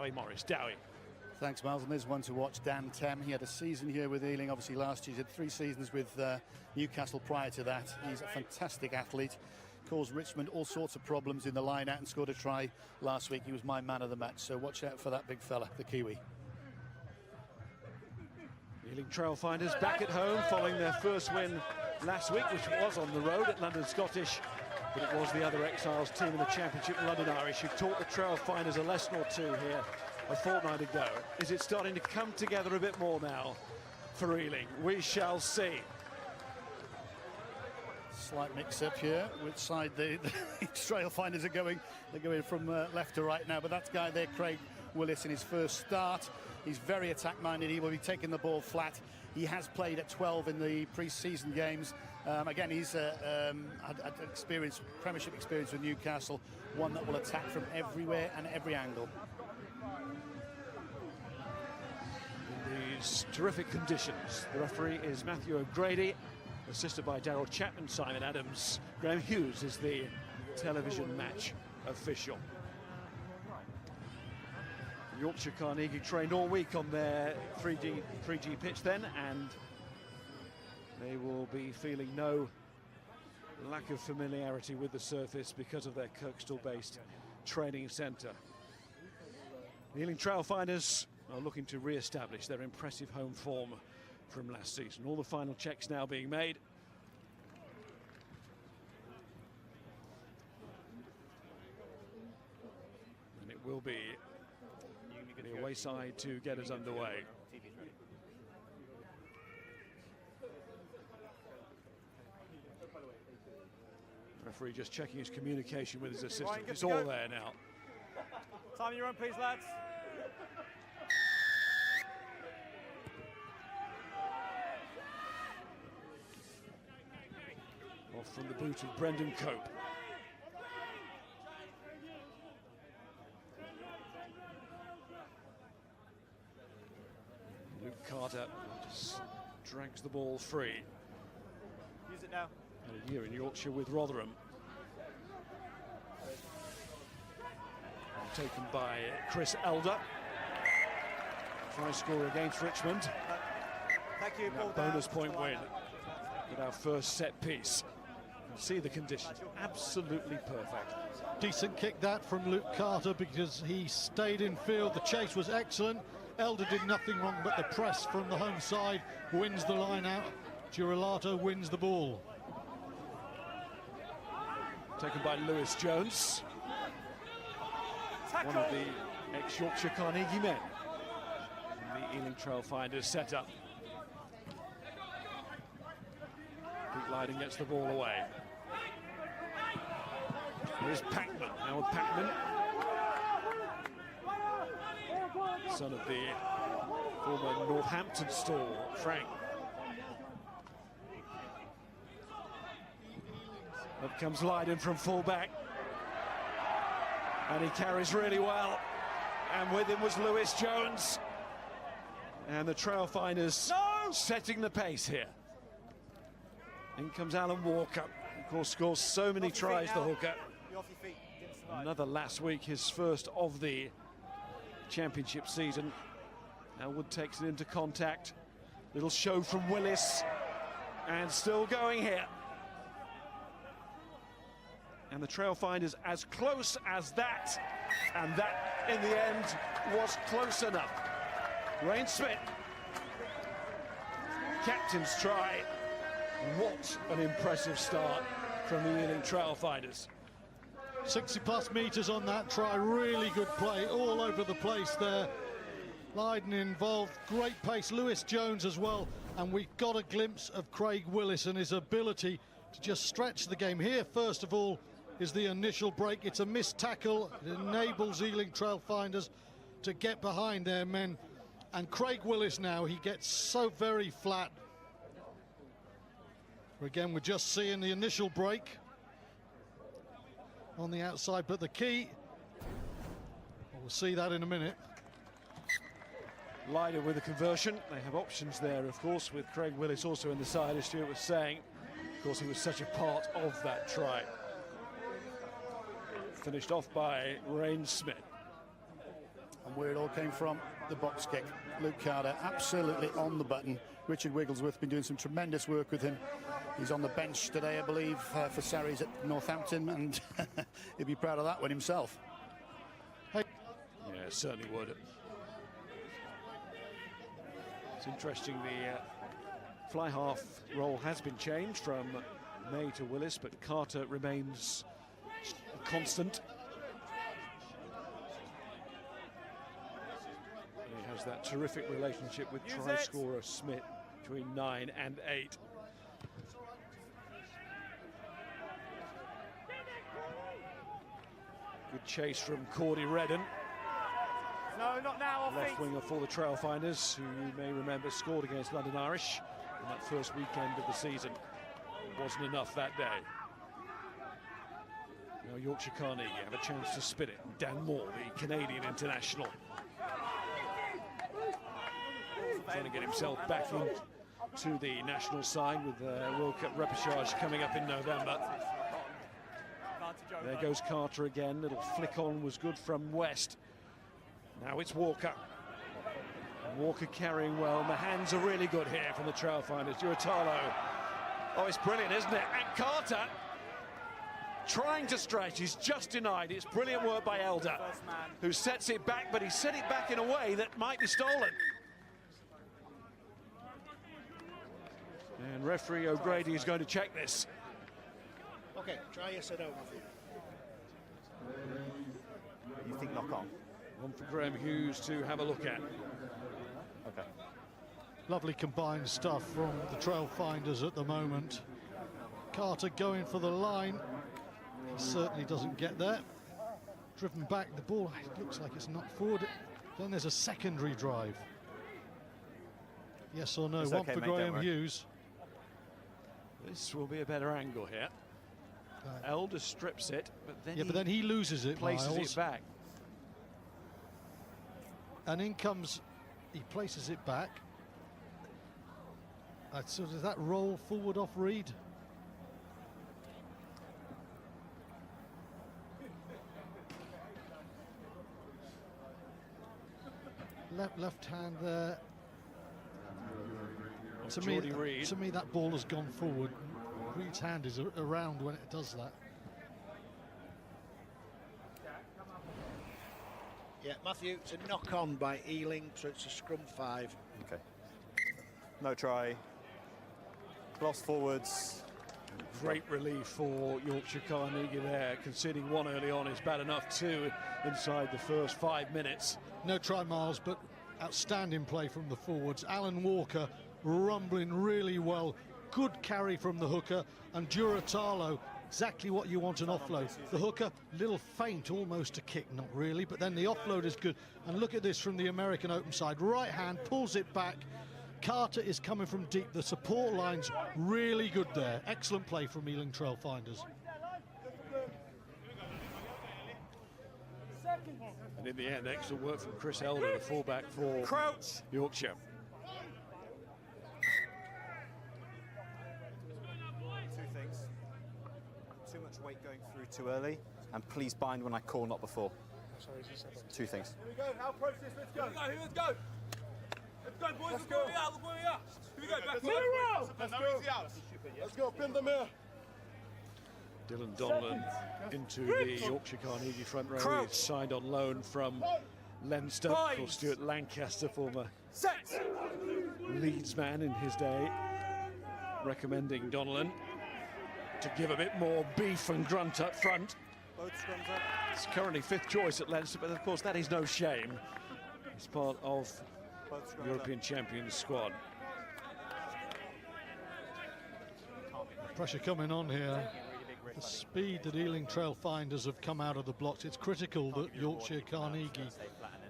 Dowie Morris. Dowie. Thanks, Miles. And there's one to watch, Dan Tem. He had a season here with Ealing, obviously last year. He had 3 seasons with Newcastle prior to that. He's a fantastic athlete. Caused Richmond all sorts of problems in the line-out and scored a try last week. He was my man of the match, so watch out for that big fella, the Kiwi. Ealing Trailfinders back at home following their first win last week, which was on the road at London Scottish, but it was the other Exiles team in the Championship, London Irish, who taught the Trailfinders a lesson or two here a fortnight ago. Is it starting to come together a bit more now for Ealing? We shall see. Slight mix-up here, which side the Trailfinders are going. They're going from left to right now, but that guy there, Craig Willis, in his first start. He's very attack-minded. He will be taking the ball flat. He has played at 12 in the pre-season games. Again, he's had experience, Premiership experience with Newcastle, one that will attack from everywhere and every angle. In these terrific conditions, the referee is Matthew O'Grady, assisted by Darryl Chapman, Simon Adams. Graham Hughes is the television match official. Yorkshire Carnegie trained all week on their 3G pitch then, and they will be feeling no lack of familiarity with the surface because of their Kirkstall-based training centre. The Ealing Trailfinders are looking to re-establish their impressive home form from last season. All the final checks now being made. And it will be the away side to get us underway. Referee just checking his communication with his assistant. It's all there now. Time you're on, please, lads. Off from the boot of Brendan Cope. Luke Carter just drags the ball free. Use it now. And a year in Yorkshire with Rotherham. Taken by Chris Elder. Try score against Richmond. Thank you, Paul. Bonus point win with our first set piece. See the conditions, absolutely perfect. Decent kick that from Luke Carter because he stayed in field. The chase was excellent. Elder did nothing wrong, but the press from the home side wins the line out. Girolato wins the ball. Taken by Lewis Jones, one of the ex-Yorkshire Carnegie men in the Ealing Trailfinders setup. Pete Lydon gets the ball away. Here's Packman. Now with Packman, son of the former Northampton stalwart, Frank. Up comes Lydon from full-back. And he carries really well. And with him was Lewis Jones. And the Trailfinders setting the pace here. In comes Alan Walker. Of course, scores so many tries, the hooker. Another last week, his first of the championship season. Elwood takes it into contact. Little show from Willis. And still going here. And the Trailfinders as close as that. And that, in the end, was close enough. Wayne Smith. Captain's try. What an impressive start from the Ealing Trailfinders. 60+ metres on that try, really good play all over the place there. Lydon involved, great pace, Lewis Jones as well, and we got a glimpse of Craig Willis and his ability to just stretch the game. Here, first of all, is the initial break. It's a missed tackle. It enables Ealing Trailfinders to get behind their men. And Craig Willis now, he gets so very flat. Again, we're just seeing the initial break on the outside, but the key, we'll see that in a minute. Lydon with the conversion. They have options there, of course, with Craig Willis also in the side, as Stuart was saying. Of course, he was such a part of that try. Finished off by Wayne Smith. And where it came from the box kick. Luke Carter absolutely on the button. Richard Wigglesworth been doing some tremendous work with him. He's on the bench today, I believe, for Sarries at Northampton, and he'd be proud of that one himself. Yeah, certainly would. It's interesting, the fly half role has been changed from May to Willis, but Carter remains a constant. He has that terrific relationship with try scorer Smith between 9 and 8. Good chase from Cordy Redden. No, not now. Left winger for the Trailfinders, who you may remember scored against London Irish in that first weekend of the season. It wasn't enough that day. Now Yorkshire Carnegie have a chance to spin it. Dan Moore, the Canadian international, trying to get himself back into the national side with the World Cup repechage coming up in November. There goes Carter again. Little flick on was good from West. Now it's Walker. Walker carrying well. And the hands are really good here from the Trailfinders. Duratalo. Oh, it's brilliant, isn't it? And Carter trying to stretch. He's just denied. It's brilliant work by Elder, who sets it back, but he set it back in a way that might be stolen. And referee O'Grady is going to check this. Okay, try yes or no. You think knock on? One for Graham Hughes to have a look at. Okay. Lovely combined stuff from the Trailfinders at the moment. Carter going for the line. He certainly doesn't get there. Driven back, the ball looks like it's knocked forward. Then there's a secondary drive. Yes or no? It's one okay, for mate, Graham Hughes. This will be a better angle here. Elder strips it, but then he loses it, places Miles. it back. And in comes, he places it back. So does that roll forward off Reed? Left hand there. To me, that ball has gone forward. Reed's hand is around when it does that. Yeah, Matthew, it's a knock on by Ealing, so it's a scrum 5. Okay. No try. Gloss forwards. Great relief for Yorkshire Carnegie there. Conceding one early on is bad enough. Two inside the first 5 minutes. No try, Miles, but outstanding play from the forwards. Alan Walker rumbling really well. Good carry from the hooker, and Duratalo, exactly what you want an offload. The hooker, little faint, almost a kick, not really, but then the offload is good. And look at this from the American Open side. Right hand, pulls it back. Carter is coming from deep. The support line's really good there. Excellent play from Ealing Trailfinders. And in the end, excellent work from Chris Elder, the fullback for Yorkshire. Two things. Too much weight going through too early, and please bind when I call, not before. Two things. Here we go, now process, let's go. Let's go. Let's go, boys, let's go. Look where we are. Here we go, back. Let's go. Let's go, pin them here. Dylan Donlan into the Yorkshire Carnegie front row. He's signed on loan from Leinster for Stuart Lancaster, former Leeds man in his day, recommending Donlan to give a bit more beef and grunt up front. Both scrums up. It's currently 5th choice at Leinster, but of course that is no shame. It's part of the European Champions squad. Pressure coming on here. The speed that Ealing Trailfinders have come out of the blocks, it's critical that Yorkshire Carnegie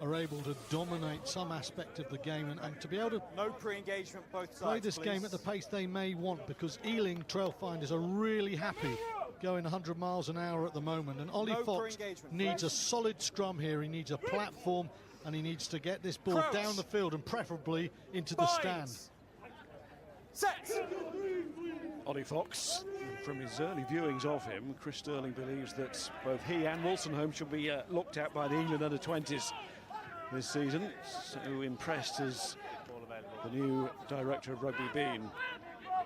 are able to dominate some aspect of the game and to be able to No pre-engagement, both sides, play this please. game at the pace they may want, because Ealing Trailfinders are really happy going 100 miles an hour at the moment, and Ollie Fox needs a solid scrum here. He needs a platform, and he needs to get this ball down the field and preferably into the stand. Set! Ollie Fox, from his early viewings of him, Chris Sterling believes that both he and Wolstenholme should be looked at by the England under-20s this season. So impressed as the new director of rugby been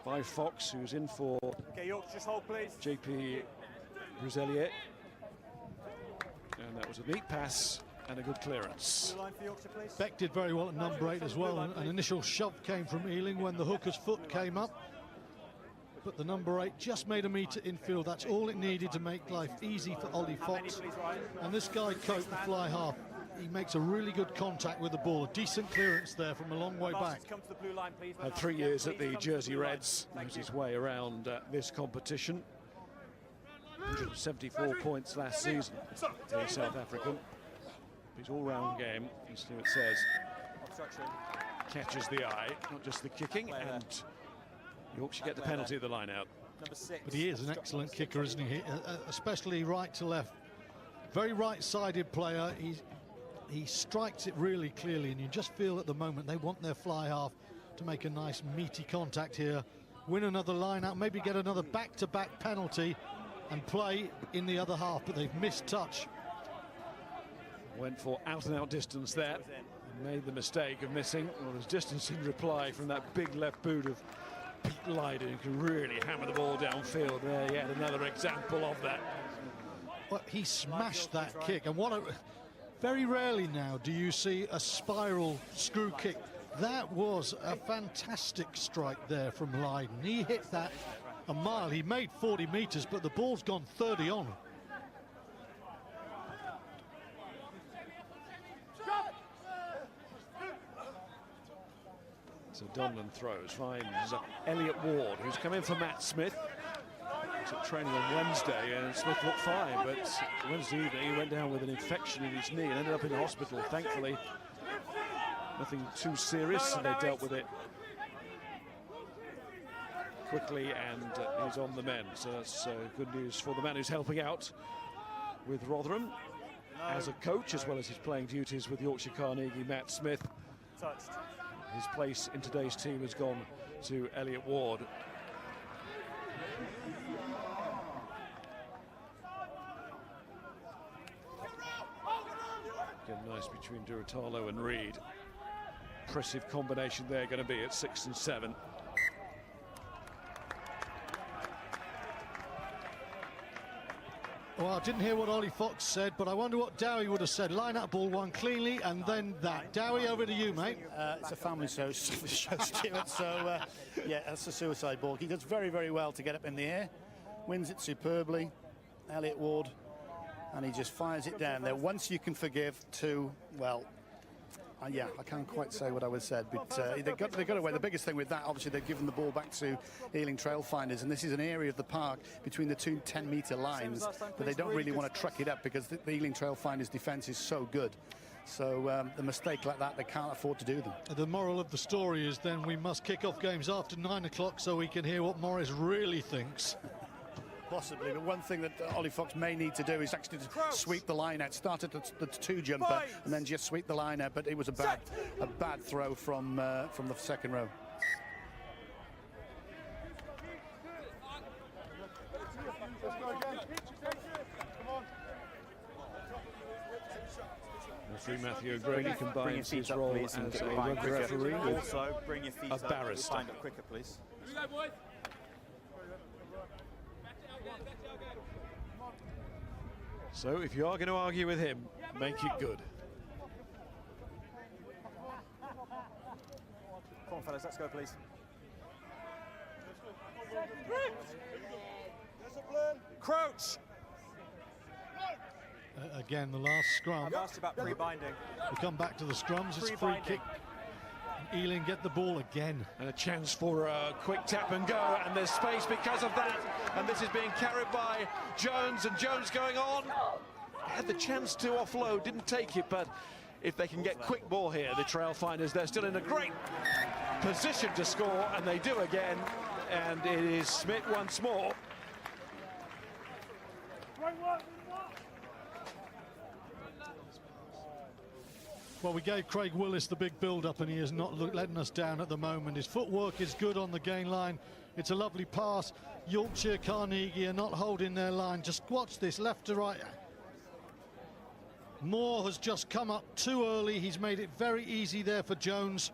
by Fox, who's in for York, just hold, please. JP Bruselier. And that was a neat pass and a good clearance. Blue line for Yorkshire, please. Beck did very well at number 8 as well. An initial shove came from Ealing when the hooker's foot came up. But the number 8 just made a metre infield. That's all it needed to make life easy for Ollie Fox. And this guy, Cope, the fly half, he makes a really good contact with the ball. A decent clearance there from a long way back. Had 3 years at the Jersey Reds. Knows his way around this competition. 174 points last season, the South African. His all-round game, you see what it says, catches the eye, not just the kicking, and Yorkshire get the penalty at the line out. But he is an excellent kicker, isn't he? Especially right to left. Very right-sided player. He strikes it really clearly, and you just feel at the moment they want their fly half to make a nice meaty contact here, win another line out, maybe get another back-to-back penalty and play in the other half, but they've missed touch. Went for out-and-out distance there. Made the mistake of missing. Well, there's distance in reply from that big left boot of Pete Lyden, who can really hammer the ball downfield. There, yet another example of that. Well, he smashed that kick, and very rarely now do you see a spiral screw kick. That was a fantastic strike there from Lyden. He hit that a mile. He made 40 metres, but the ball's gone 30 on. So Donlan throws, finds Elliot Ward, who's come in for Matt Smith. Took training on Wednesday, and Smith looked fine, but Wednesday evening he went down with an infection in his knee and ended up in the hospital. Thankfully, nothing too serious, and they dealt with it quickly, and he's on the mend. So that's good news for the man who's helping out with Rotherham as a coach, as well as his playing duties with Yorkshire Carnegie, Matt Smith. Touched. His place in today's team has gone to Elliot Ward. Again, nice between Duratalo and Reed. Impressive combination they're going to be at 6 and 7. Well, I didn't hear what Ollie Fox said, but I wonder what Dowie would have said. Line up ball one cleanly, and then that. Dowie, over to you, mate. It's a family show, Stuart, so yeah, that's a suicide ball. He does very, very well to get up in the air, wins it superbly, Elliot Ward, and he just fires it down there. Once you can forgive, two, well, yeah, I can't quite say what I would said, but they got away. The biggest thing with that, obviously, they've given the ball back to Ealing Trailfinders, and this is an area of the park between the two 10-metre lines that they don't really want to truck it up because the Ealing Trailfinders' defence is so good. So the mistake like that, they can't afford to do them. The moral of the story is then we must kick off games after 9 o'clock so we can hear what Morris really thinks. Possibly, but one thing that Ollie Fox may need to do is actually to sweep the line out. Start at the two-jumper and then just sweep the line out, but it was a bad throw from the second row. Referee Matthew O'Grady combines his role as a rugby referee with a barrister. Quicker, please. So if you are going to argue with him, make it good. Come on, fellas, let's go, please. Crouch! Again, the last scrum. I've asked about pre-binding. We come back to the scrums. It's a free kick. Ealing get the ball again. And a chance for a quick tap and go, and there's space because of that. And this is being carried by Jones, and Jones going on. Had the chance to offload, didn't take it, but if they can get quick ball here, the Trailfinders, they're still in a great position to score, and they do again. And it is Smith once more. Well, we gave Craig Willis the big build-up, and he is not letting us down at the moment. His footwork is good on the gain line. It's a lovely pass. Yorkshire Carnegie are not holding their line. Just watch this, left to right. Moore has just come up too early. He's made it very easy there for Jones.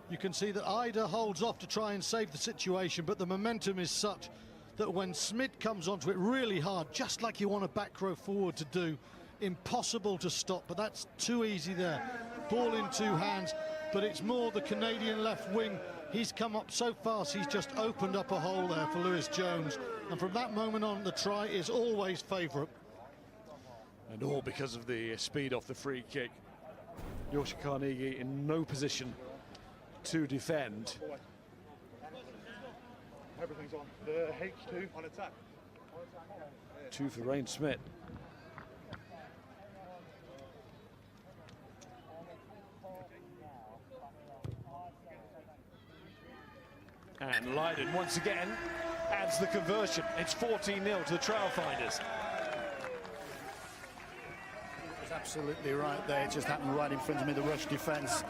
You can see that Ida holds off to try and save the situation, but the momentum is such that when Smith comes onto it really hard, just like you want a back row forward to do, impossible to stop, but that's too easy there. Ball in two hands, but it's more the Canadian left wing. He's come up so fast, he's just opened up a hole there for Lewis Jones, and from that moment on, the try is always favourite. And all because of the speed off the free kick. Yorkshire Carnegie in no position to defend. Everything's on. The H2 on attack. Two for Rain Smith. And Lydon once again adds the conversion. It's 14-0 to the Trailfinders. He's absolutely right there. It just happened right in front of me, the rush defence.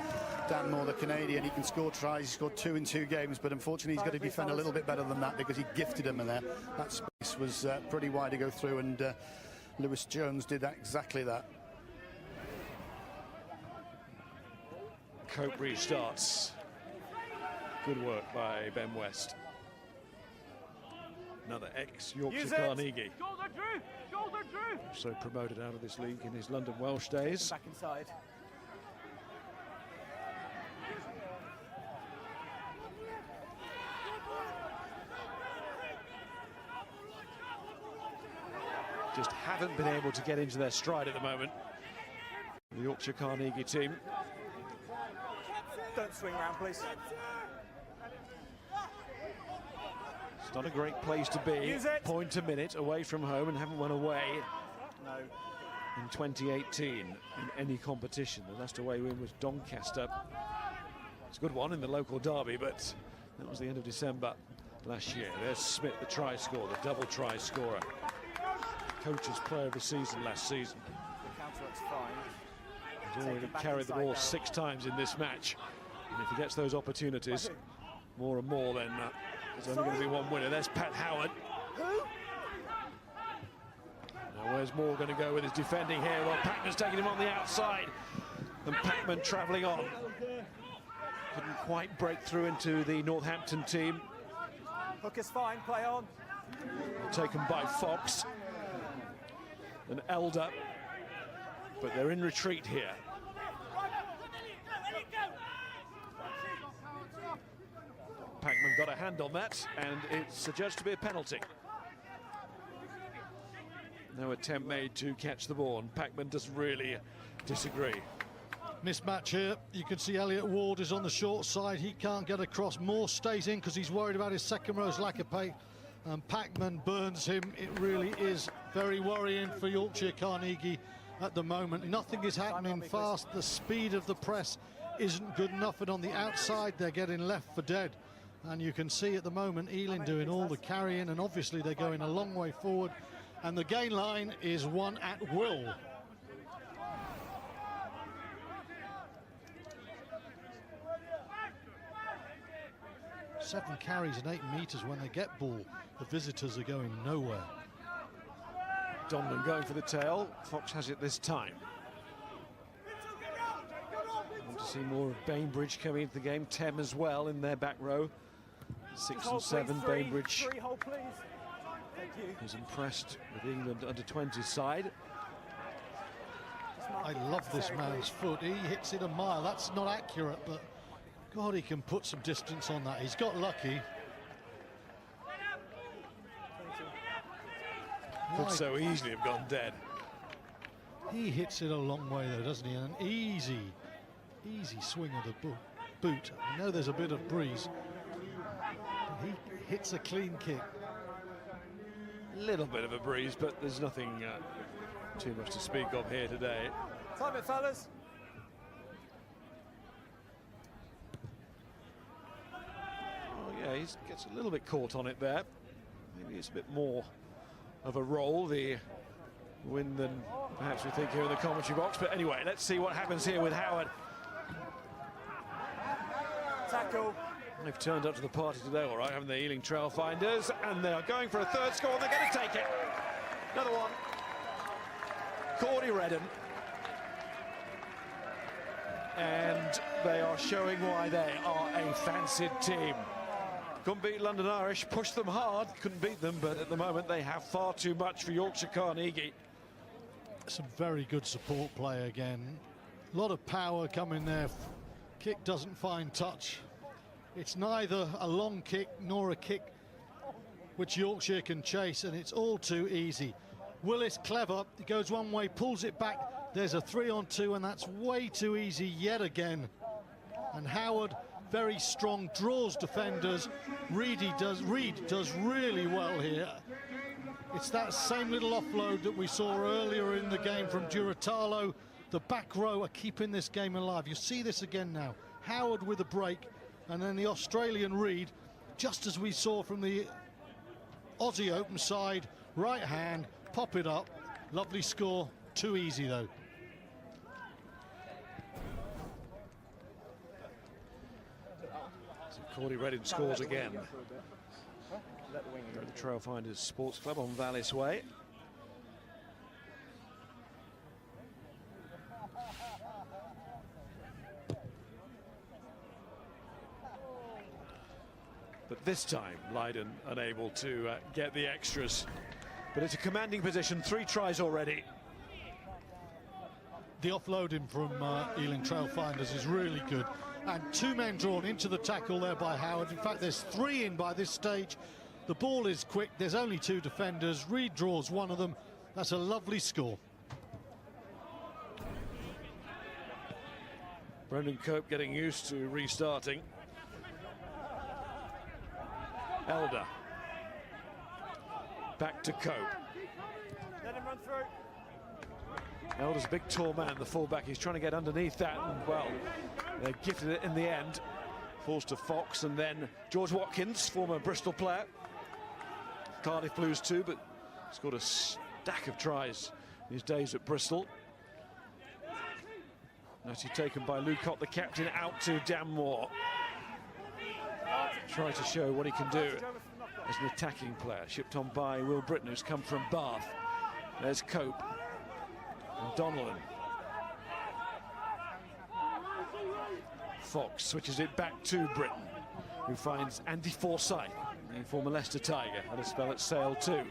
Dan Moore, the Canadian, he can score tries. He scored 2 in 2 games, but unfortunately he's got to defend a little bit better than that because he gifted him in there. That space was pretty wide to go through, and Lewis Jones did exactly that. Cope restarts. Good work by Ben West. Another ex-Yorkshire Carnegie. So promoted out of this league in his London Welsh days. Back inside. Just haven't been able to get into their stride at the moment. The Yorkshire Carnegie team. Don't swing around, please. It's not a great place to be. Point a minute away from home and haven't won away in 2018 in any competition. The last away win was Doncaster. It's a good one in the local derby, but that was the end of December last year. There's Smith, the try scorer, the double try scorer. Coach's player of the season last season. The counter-ruck's fine. He's already carried the ball 6 times in this match. And if he gets those opportunities more and more, then there's only going to be one winner. There's Pat Howard. Now where's Moore going to go with his defending here? Well, Packman's taking him on the outside. And Packman travelling on. Couldn't quite break through into the Northampton team. Hook is fine, play on. Taken by Fox. And Elder. But they're in retreat here. Packman got a hand on that, and it's adjudged to be a penalty. No attempt made to catch the ball, and Packman doesn't really disagree. Mismatch here. You can see Elliot Ward is on the short side. He can't get across. Moore stays in because he's worried about his second row's lack of pace. And Packman burns him. It really is very worrying for Yorkshire Carnegie at the moment. Nothing is happening fast. The speed of the press isn't good enough, and on the outside they're getting left for dead. And you can see at the moment Ealing doing all the carrying, and obviously they're going a long way forward, and the gain line is won at will. Seven carries and 8 metres when they get ball. The visitors are going nowhere. Donlan going for the tail. Fox has it this time. Want to see more of Bainbridge coming into the game. Tem as well in their back row. 6 and 7. Bainbridge is impressed with England under-20 side. I love this man's foot. He hits it a mile. That's not accurate, but God, he can put some distance on that. He's got lucky. Could so easily have gone dead. He hits it a long way though, doesn't he? An easy swing of the boot. I know there's a bit of breeze, but he hits a clean kick. Little bit of a breeze, but there's nothing too much to speak of here today. Time it, fellas. Yeah, he gets a little bit caught on it there. Maybe it's a bit more of a roll, the wind, than perhaps we think here in the commentary box. But anyway, let's see what happens here with Howard. Tackle. They've turned up to the party today, all right, haven't they, Ealing Trailfinders? And they're going for a third score, and they're going to take it. Another one. Cordy Redden and they are showing why they are a fancied team. Couldn't beat London Irish, pushed them hard, couldn't beat them, but at the moment they have far too much for Yorkshire Carnegie. Some very good support play again. A lot of power coming there. Kick doesn't find touch. It's neither a long kick nor a kick which Yorkshire can chase, and it's all too easy. Willis clever, he goes one way, pulls it back. There's a 3-on-2, and that's way too easy yet again. And Howard, very strong, draws defenders. Reed does really well here. It's that same little offload that we saw earlier in the game from Duratalo. The back row are keeping this game alive. You see this again now. Howard with a break, and then the Australian Reed, just as we saw from the Aussie Open side, right hand, pop it up. Lovely score, too easy though. So Cordy Reddin scores again. They're at the Trailfinders Sports Club on Vallis Way. But this time, Leiden unable to get the extras. But it's a commanding position, 3 tries already. The offloading from Ealing Trailfinders is really good. And 2 men drawn into the tackle there by Howard. In fact, there's 3 in by this stage. The ball is quick, there's only 2 defenders. Reed draws one of them. That's a lovely score. Brendan Cope getting used to restarting. Elder. Back to Cope. Let him run through. Elder's a big tall man, the fullback. He's trying to get underneath that, and well, they gifted it in the end. Falls to Fox, and then George Watkins, former Bristol player. Cardiff Blues too, but scored a stack of tries in his days at Bristol. Actually taken by Lucott, the captain, out to Dan Moore. Try to show what he can do as an attacking player. Shipped on by Will Britton, who's come from Bath. There's Cope and Donnellan. Fox switches it back to Britton, who finds Andy Forsyth, the former Leicester Tiger, had a spell at Sale too.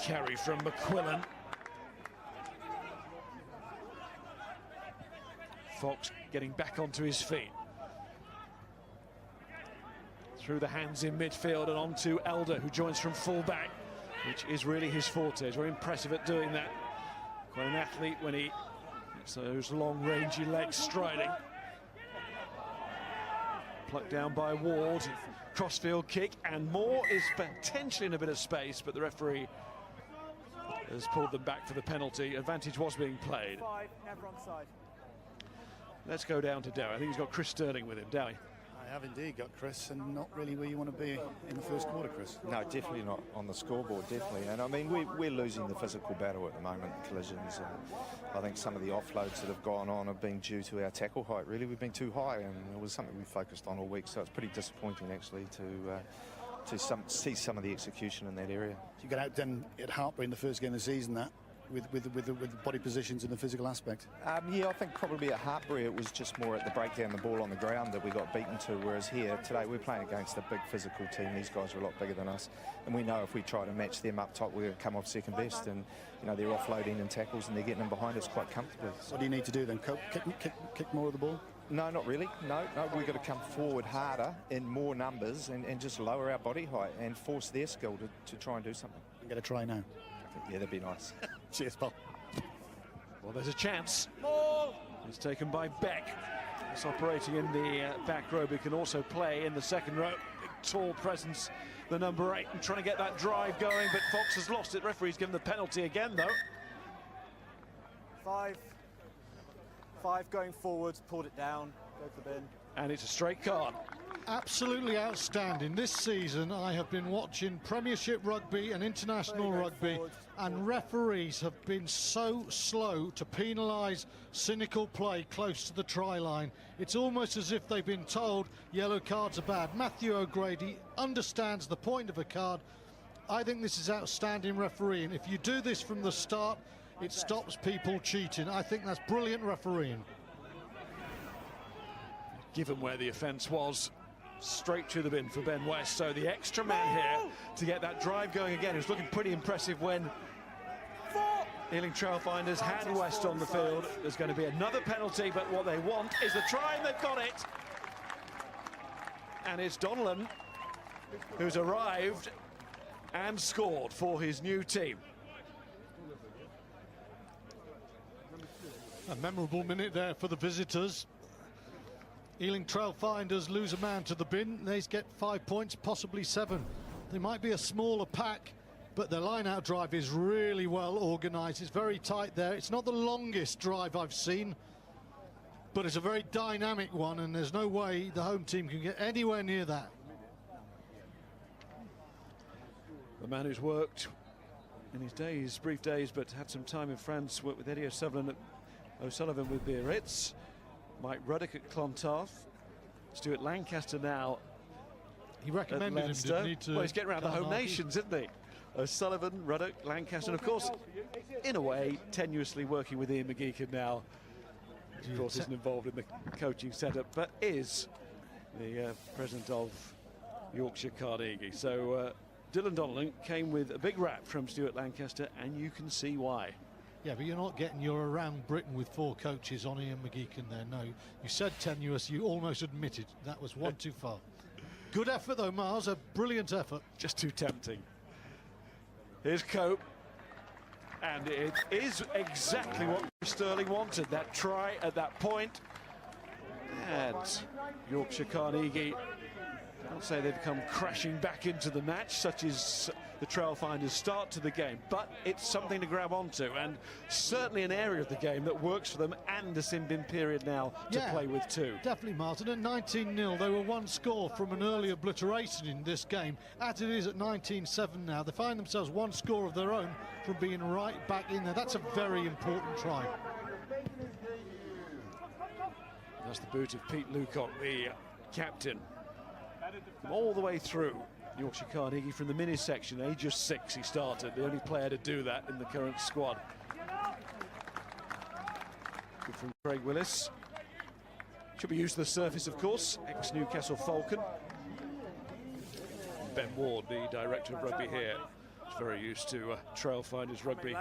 Carry from McQuillan. Fox getting back onto his feet. Through the hands in midfield and on to Elder, who joins from full-back, which is really his forte. He's very impressive at doing that. Quite an athlete when he gets those long, rangy legs striding. Plucked down by Ward. Crossfield kick, and Moore is potentially in a bit of space, but the referee has pulled them back for the penalty. Advantage was being played. 5, never onside. Let's go down to Dowie. I think he's got Chris Sterling with him. Dowie. I have indeed got Chris, and not really where you want to be in the first quarter, Chris. No, definitely not on the scoreboard, definitely. And I mean, we're losing the physical battle at the moment, collisions. I think some of the offloads that have gone on have been due to our tackle height, really. We've been too high, and it was something we focused on all week, so it's pretty disappointing, actually, to see some of the execution in that area. You got outdone at Hartbury in the first game of the season, that, with the body positions and the physical aspect. Yeah, I think probably at Hartbury it was just more at the breakdown, the ball on the ground that we got beaten to, whereas here today we're playing against a big physical team. These guys are a lot bigger than us, and we know if we try to match them up top, we're going to come off second best, and you know, they're offloading and tackles and they're getting them behind us quite comfortably. What do you need to do then? Kick more of the ball? No, not really. No, we've got to come forward harder in more numbers and just lower our body height and force their skill to try and do something. I'm going to try now. Yeah, that'd be nice. Cheers, Paul. Well, there's a chance. It's taken by Beck. It's operating in the back row, but can also play in the second row. Big, tall presence, the number 8, and trying to get that drive going, but Fox has lost it. Referee's given the penalty again, though. 5 going forwards, pulled it down, go for the bin. And it's a straight card. Absolutely outstanding. This season I have been watching Premiership rugby and international rugby, and referees have been so slow to penalise cynical play close to the try line. It's almost as if they've been told yellow cards are bad. Matthew O'Grady understands the point of a card. I think this is outstanding refereeing. If you do this from the start, It stops people cheating. I think that's brilliant refereeing. Given where the offence was, straight to the bin for Ben West. So the extra man here to get that drive going again. It was looking pretty impressive when Ealing Trailfinders had West on the field. There's going to be another penalty, but what they want is the try, and they've got it. And it's Donnellan who's arrived and scored for his new team. A memorable minute there for the visitors. Ealing Trailfinders lose a man to the bin. They get 5 points, possibly 7. They might be a smaller pack, but their line-out drive is really well organised. It's very tight there. It's not the longest drive I've seen, but it's a very dynamic one, and there's no way the home team can get anywhere near that. The man who's worked in his days, brief days, but had some time in France, worked with Eddie O'Sullivan with Biarritz, Mike Ruddock at Clontarf, Stuart Lancaster now. He recommended him, didn't he, to well, he's getting around the home Carnegie. nations, isn't he? O'Sullivan, Ruddock, Lancaster, and of course, in a way, tenuously working with Ian McGeechan now. Of course, isn't involved in the coaching setup, but is the president of Yorkshire Carnegie. So Dylan Donnellan came with a big rap from Stuart Lancaster, and you can see why. Yeah, but you're not getting your around Britain with 4 coaches on Ian McGeechan there. No, you said tenuous, you almost admitted that was one too far. Good effort though, Miles, a brilliant effort. Just too tempting. Here's Cope, and it is exactly what Sterling wanted, that try at that point. And Yorkshire Carnegie, I can't say they've come crashing back into the match, such as the Trailfinders' start to the game, but it's something to grab onto, and certainly an area of the game that works for them, and a sin-bin period now to play with too. Definitely, Martin. At 19-0, they were 1 score from an early obliteration in this game. As it is at 19-7 now, they find themselves 1 score of their own from being right back in there. That's a very important try. That's the boot of Pete Lucock, the captain. All the way through Yorkshire Carnegie from the mini section, age of 6 he started, the only player to do that in the current squad. Good from Craig Willis. Should be used to the surface, of course, ex-Newcastle Falcon. Ben Ward, the director of rugby here, is very used to Trailfinders rugby.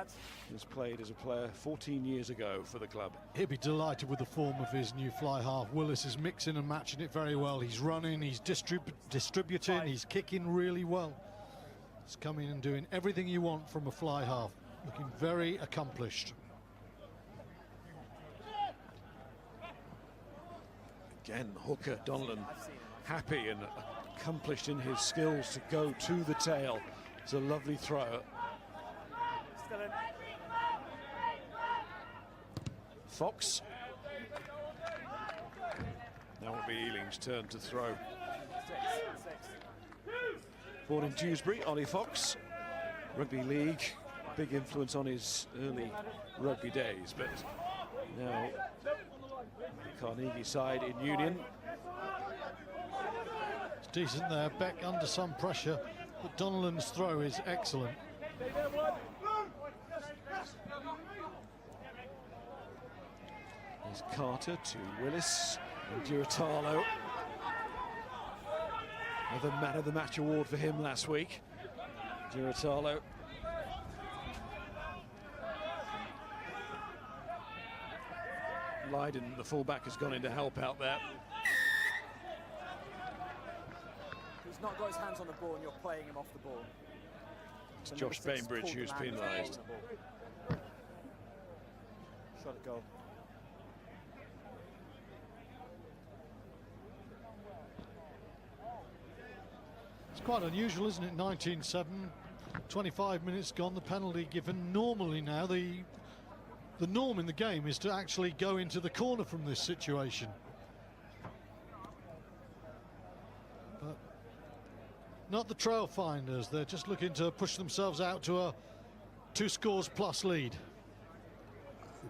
Has played as a player 14 years ago for the club. He'll be delighted with the form of his new fly half. Willis is mixing and matching it very well. He's running, he's distributing, he's kicking really well. He's coming and doing everything you want from a fly half. Looking very accomplished. Again, hooker Donnellan, happy and accomplished in his skills to go to the tail. It's a lovely throw. Fox. Now will be Ealing's turn to throw. Born in Dewsbury, Ollie Fox. Rugby league, big influence on his early rugby days, but now the Carnegie side in Union. It's decent there, Beck under some pressure, but Donnellan's throw is excellent. There's Carter to Willis and Duratalo. Another Man of the Match award for him last week. Duratalo. Lydon, the fullback, has gone in to help out there. He's not got his hands on the ball and you're playing him off the ball. It's Josh Bainbridge who's penalised. Shot at goal. It's quite unusual, isn't it? 19-7, 25 minutes gone, the penalty given. Normally now, the norm in the game is to actually go into the corner from this situation. But not the Trailfinders. They're just looking to push themselves out to a 2 scores plus lead.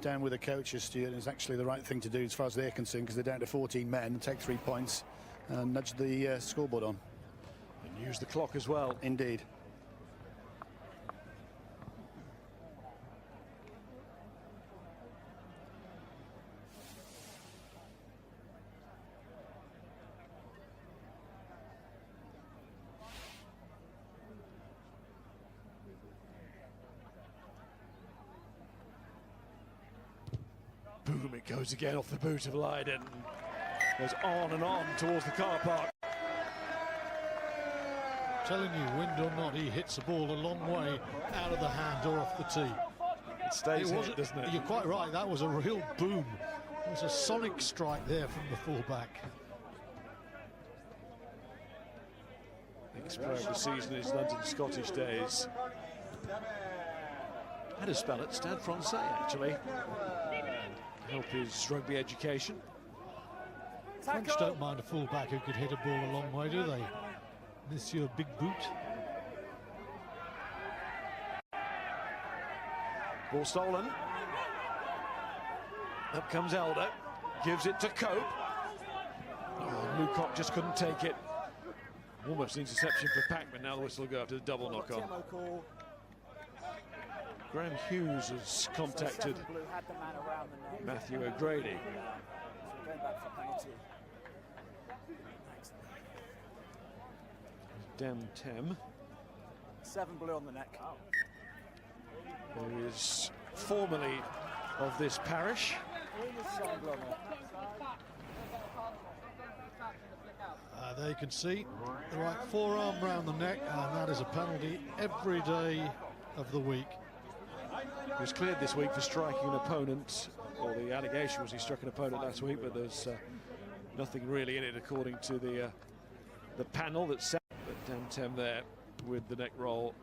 Down with the coaches, Stuart, is actually the right thing to do as far as they're concerned, because they're down to 14 men, take 3 points and nudge the scoreboard on. And use the clock as well. Indeed. Boom, it goes again off the boot of Leiden. Goes on and on towards the car park. Telling you, wind or not, he hits the ball a long way out of the hand or off the tee. It stays hit, doesn't it? You're quite right, that was a real boom. It was a sonic strike there from the fullback. Next player of the season is London Scottish days. Had a spell at Stade Francais, actually. Help his rugby education. French don't mind a fullback who could hit a ball a long way, do they? Monsieur Big Boot. Ball stolen. Up comes Elder. Gives it to Cope. Oh, Lucock just couldn't take it. Almost an interception for Packman. Now the whistle will go up to the double knock-on. Graham Hughes has contacted Matthew O'Grady. Dan Tem. 7 blue on the neck. Who is formerly of this parish. There you can see the right forearm round the neck, and that is a penalty every day of the week. He was cleared this week for striking an opponent, or the allegation was he struck an opponent last week, but there's nothing really in it according to the panel that set. But Dan Tem there with the neck roll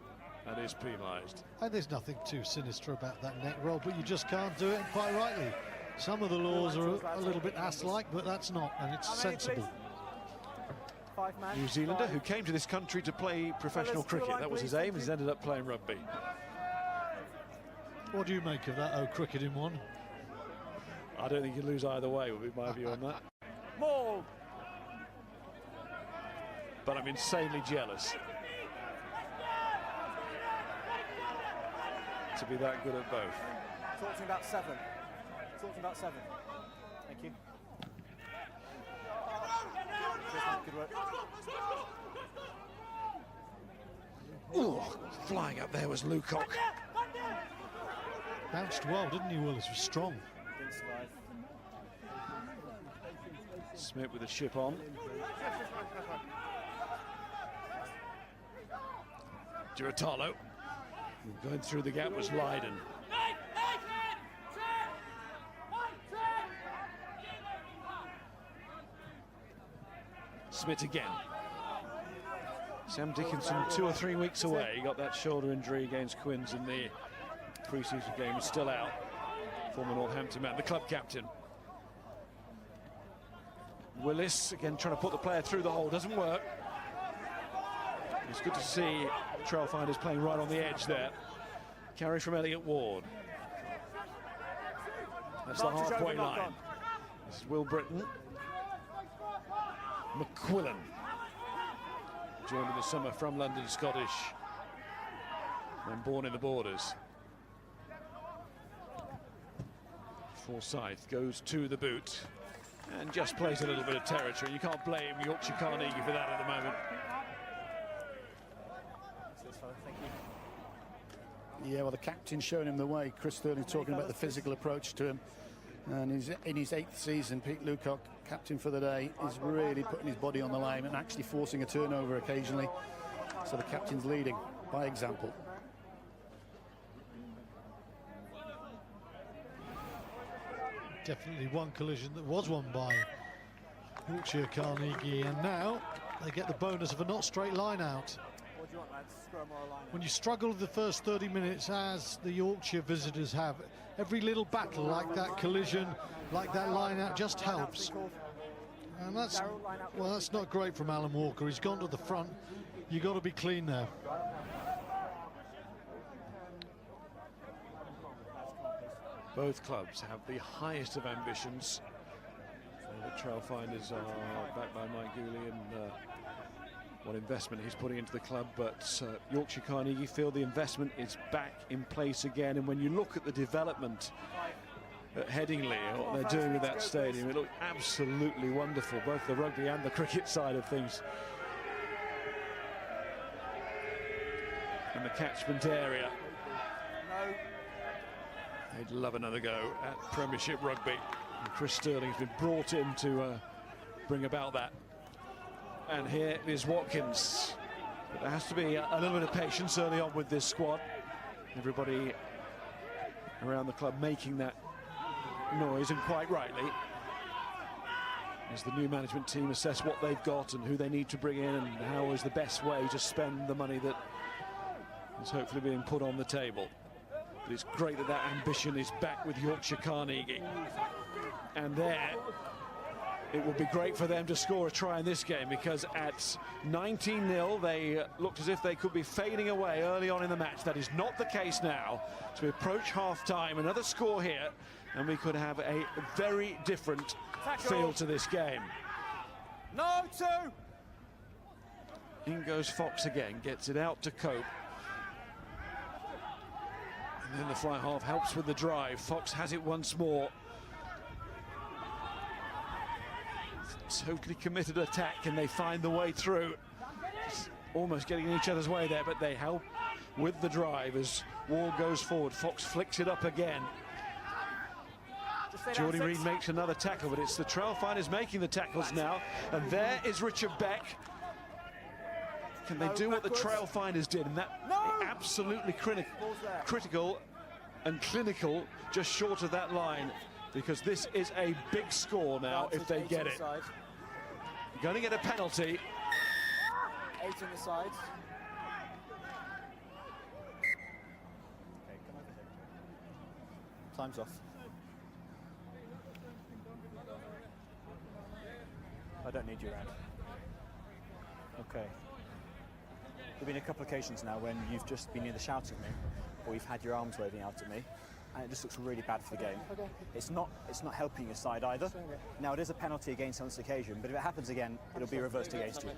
and is penalised. And there's nothing too sinister about that neck roll, but you just can't do it, and quite rightly. Some of the laws are a little bit ass-like, but that's not, and it's sensible. New Zealander who came to this country to play professional cricket. That was his aim. He's ended up playing rugby. What do you make of that, cricket in one? I don't think you lose either way, would be my view on that. More. But I'm insanely jealous to be that good at both. Talking about 7. Talking about 7. Thank you. Good work. Ooh, flying up there was Lucock. Bounced well, didn't he, Willis? Was strong. Didn't survive. Smith with the chip on. Giratalo. Going through the gap was Leiden. Smith again. Sam Dickinson 2 or 3 weeks away. He got that shoulder injury against Quins in the pre-season game. He's still out. Former Northampton man, the club captain. Willis again trying to put the player through the hole. Doesn't work. It's good to see Trailfinders playing right on the edge there. Carry from Elliot Ward. That's the halfway line. This is Will Britton. McQuillan, joined in the summer from London Scottish and born in the Borders. Forsyth goes to the boot and just plays a little bit of territory. You can't blame Yorkshire Carnegie for that at the moment. Yeah, well, the captain's showing him the way. Chris Sterling talking about the physical approach to him. And he's in his 8th season. Pete Lucock, captain for the day, is really putting his body on the line and actually forcing a turnover occasionally. So the captain's leading by example. Definitely one collision that was won by Yorkshire Carnegie, and now they get the bonus of a not straight line out. What do you want, lads? Scrum or a line? When you struggle the first 30 minutes, as the Yorkshire visitors have, every little battle like that collision, like that line out, just helps. And that's, well, that's not great from Alan Walker. He's gone to the front. You've got to be clean there. Both clubs have the highest of ambitions. The Trailfinders are backed by Mike Gooley and what investment he's putting into the club, but Yorkshire Carnegie feel the investment is back in place again. And when you look at the development at Headingley, what they're doing with that stadium, it looked absolutely wonderful, both the rugby and the cricket side of things. And the catchment area. They'd love another go at Premiership rugby. And Chris Sterling's been brought in to bring about that. And here is Watkins. But there has to be a little bit of patience early on with this squad. Everybody around the club making that noise, and quite rightly, as the new management team assess what they've got and who they need to bring in and how is the best way to spend the money that is hopefully being put on the table. But it's great that that ambition is back with Yorkshire Carnegie. And there, it would be great for them to score a try in this game, because at 19-0, they looked as if they could be fading away early on in the match. That is not the case now. As we approach half-time, another score here, and we could have a very different feel to this game. No, 2! In goes Fox again, gets it out to Cope. And then the fly half helps with the drive. Fox has it once more. Totally committed attack, and they find the way through. It's almost getting in each other's way there, but they help with the drive as Wall goes forward. Fox flicks it up again. Geordie Reid makes another tackle, but it's the Trailfinders making the tackles now. And there is Richard Beck. Can they do what the Trailfinders did? And that absolutely critical and clinical, just short of that line, because this is a big score now if they get it. You're going to get a penalty. 8 on the side. Okay, come over here. Time's off. I don't need you around. Okay. There've been a couple of occasions now when you've just been either shouting at me or you've had your arms waving out at me, and it just looks really bad for the game. Okay. It's not helping your side either. Now, it is a penalty against on this occasion, but if it happens again, it'll be reversed against you.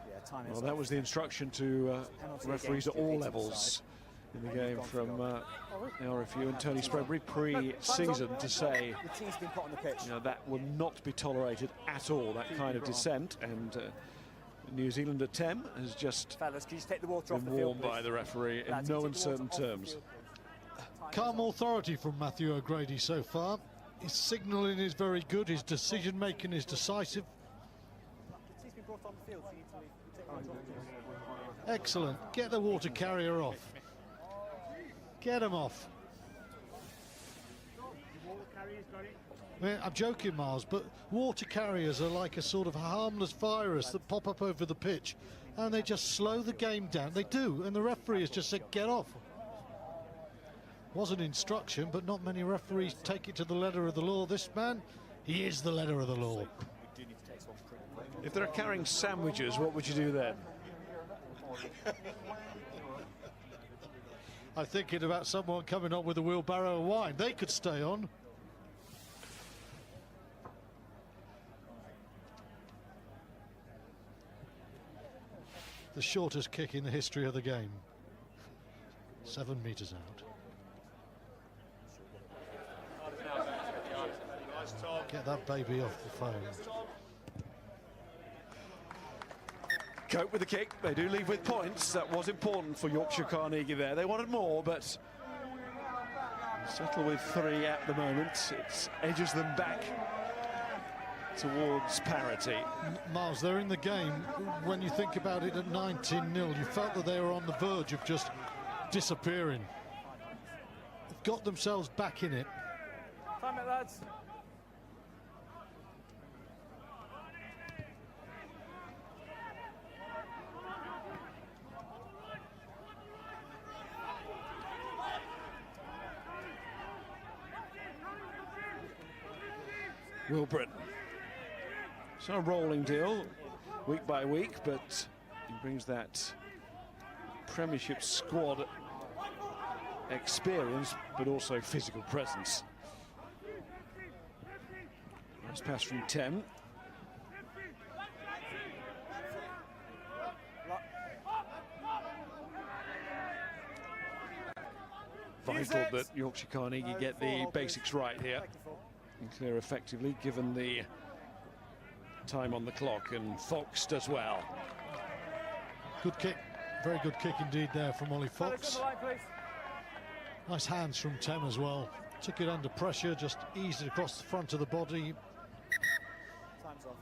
Yeah, time is well, that was the instruction to referees at all levels in the game from the RFU and Tony Spreadbury pre-season to say, the team's been put on the pitch. You know, that will not be tolerated at all, that kind of dissent. And New Zealand at 10 has just Fellas, can you take the water off been the field, warned by the referee in no uncertain terms. Calm authority from Matthew O'Grady so far. His signalling is very good, his decision making is decisive. The team's been brought on the field, so you need to leave. Take the water off the field. Excellent. Get the water carrier off. Get him off. I mean, I'm joking, Miles, but water carriers are like a sort of harmless virus that pop up over the pitch, and they just slow the game down. They do, and the referee has just said, get off. Was an instruction, but not many referees take it to the letter of the law. This man, he is the letter of the law. If they're carrying sandwiches, what would you do then? I'm thinking about someone coming up with a wheelbarrow of wine. They could stay on. The shortest kick in the history of the game. 7 metres out. Get that baby off the phone. Cope with the kick. They do leave with points. That was important for Yorkshire Carnegie there. They wanted more, but settle with 3 at the moment. It edges them back towards parity. Miles, they're in the game. When you think about it at 19-0, you felt that they were on the verge of just disappearing. They've got themselves back in it. Time it, lads. Wilbren. It's not a rolling deal, week by week, but he brings that Premiership squad experience, but also physical presence. Nice pass from 10. Vital that Yorkshire Carnegie get the basics right here and clear effectively, given the time on the clock, and Fox does well. Good kick, very good kick indeed there from Ollie Fox. Nice hands from Tem as well. Took it under pressure, just eased it across the front of the body. Time's off.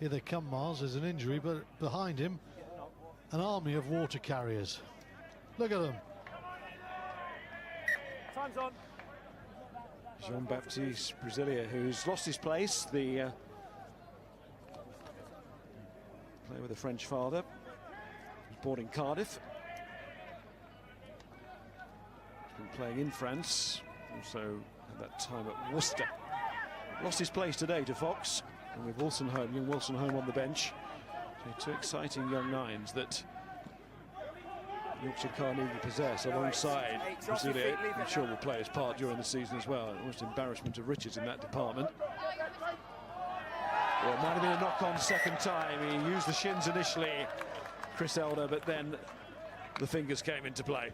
Here they come, Miles. There's an injury, but behind him, an army of water carriers. Look at them. Time's on. Jean-Baptiste Brasilia, who's lost his place, the player with a French father. He was born in Cardiff. He's been playing in France, also at that time at Worcester. Lost his place today to Fox, and with young Wilson home on the bench. So two exciting young nines that Yorkshire Carnegie possess alongside Brasilia. I'm sure will play his part during the season as well. Almost embarrassment of riches in that department. Well, it might have been a knock-on second time. He used the shins initially, Chris Elder, but then the fingers came into play.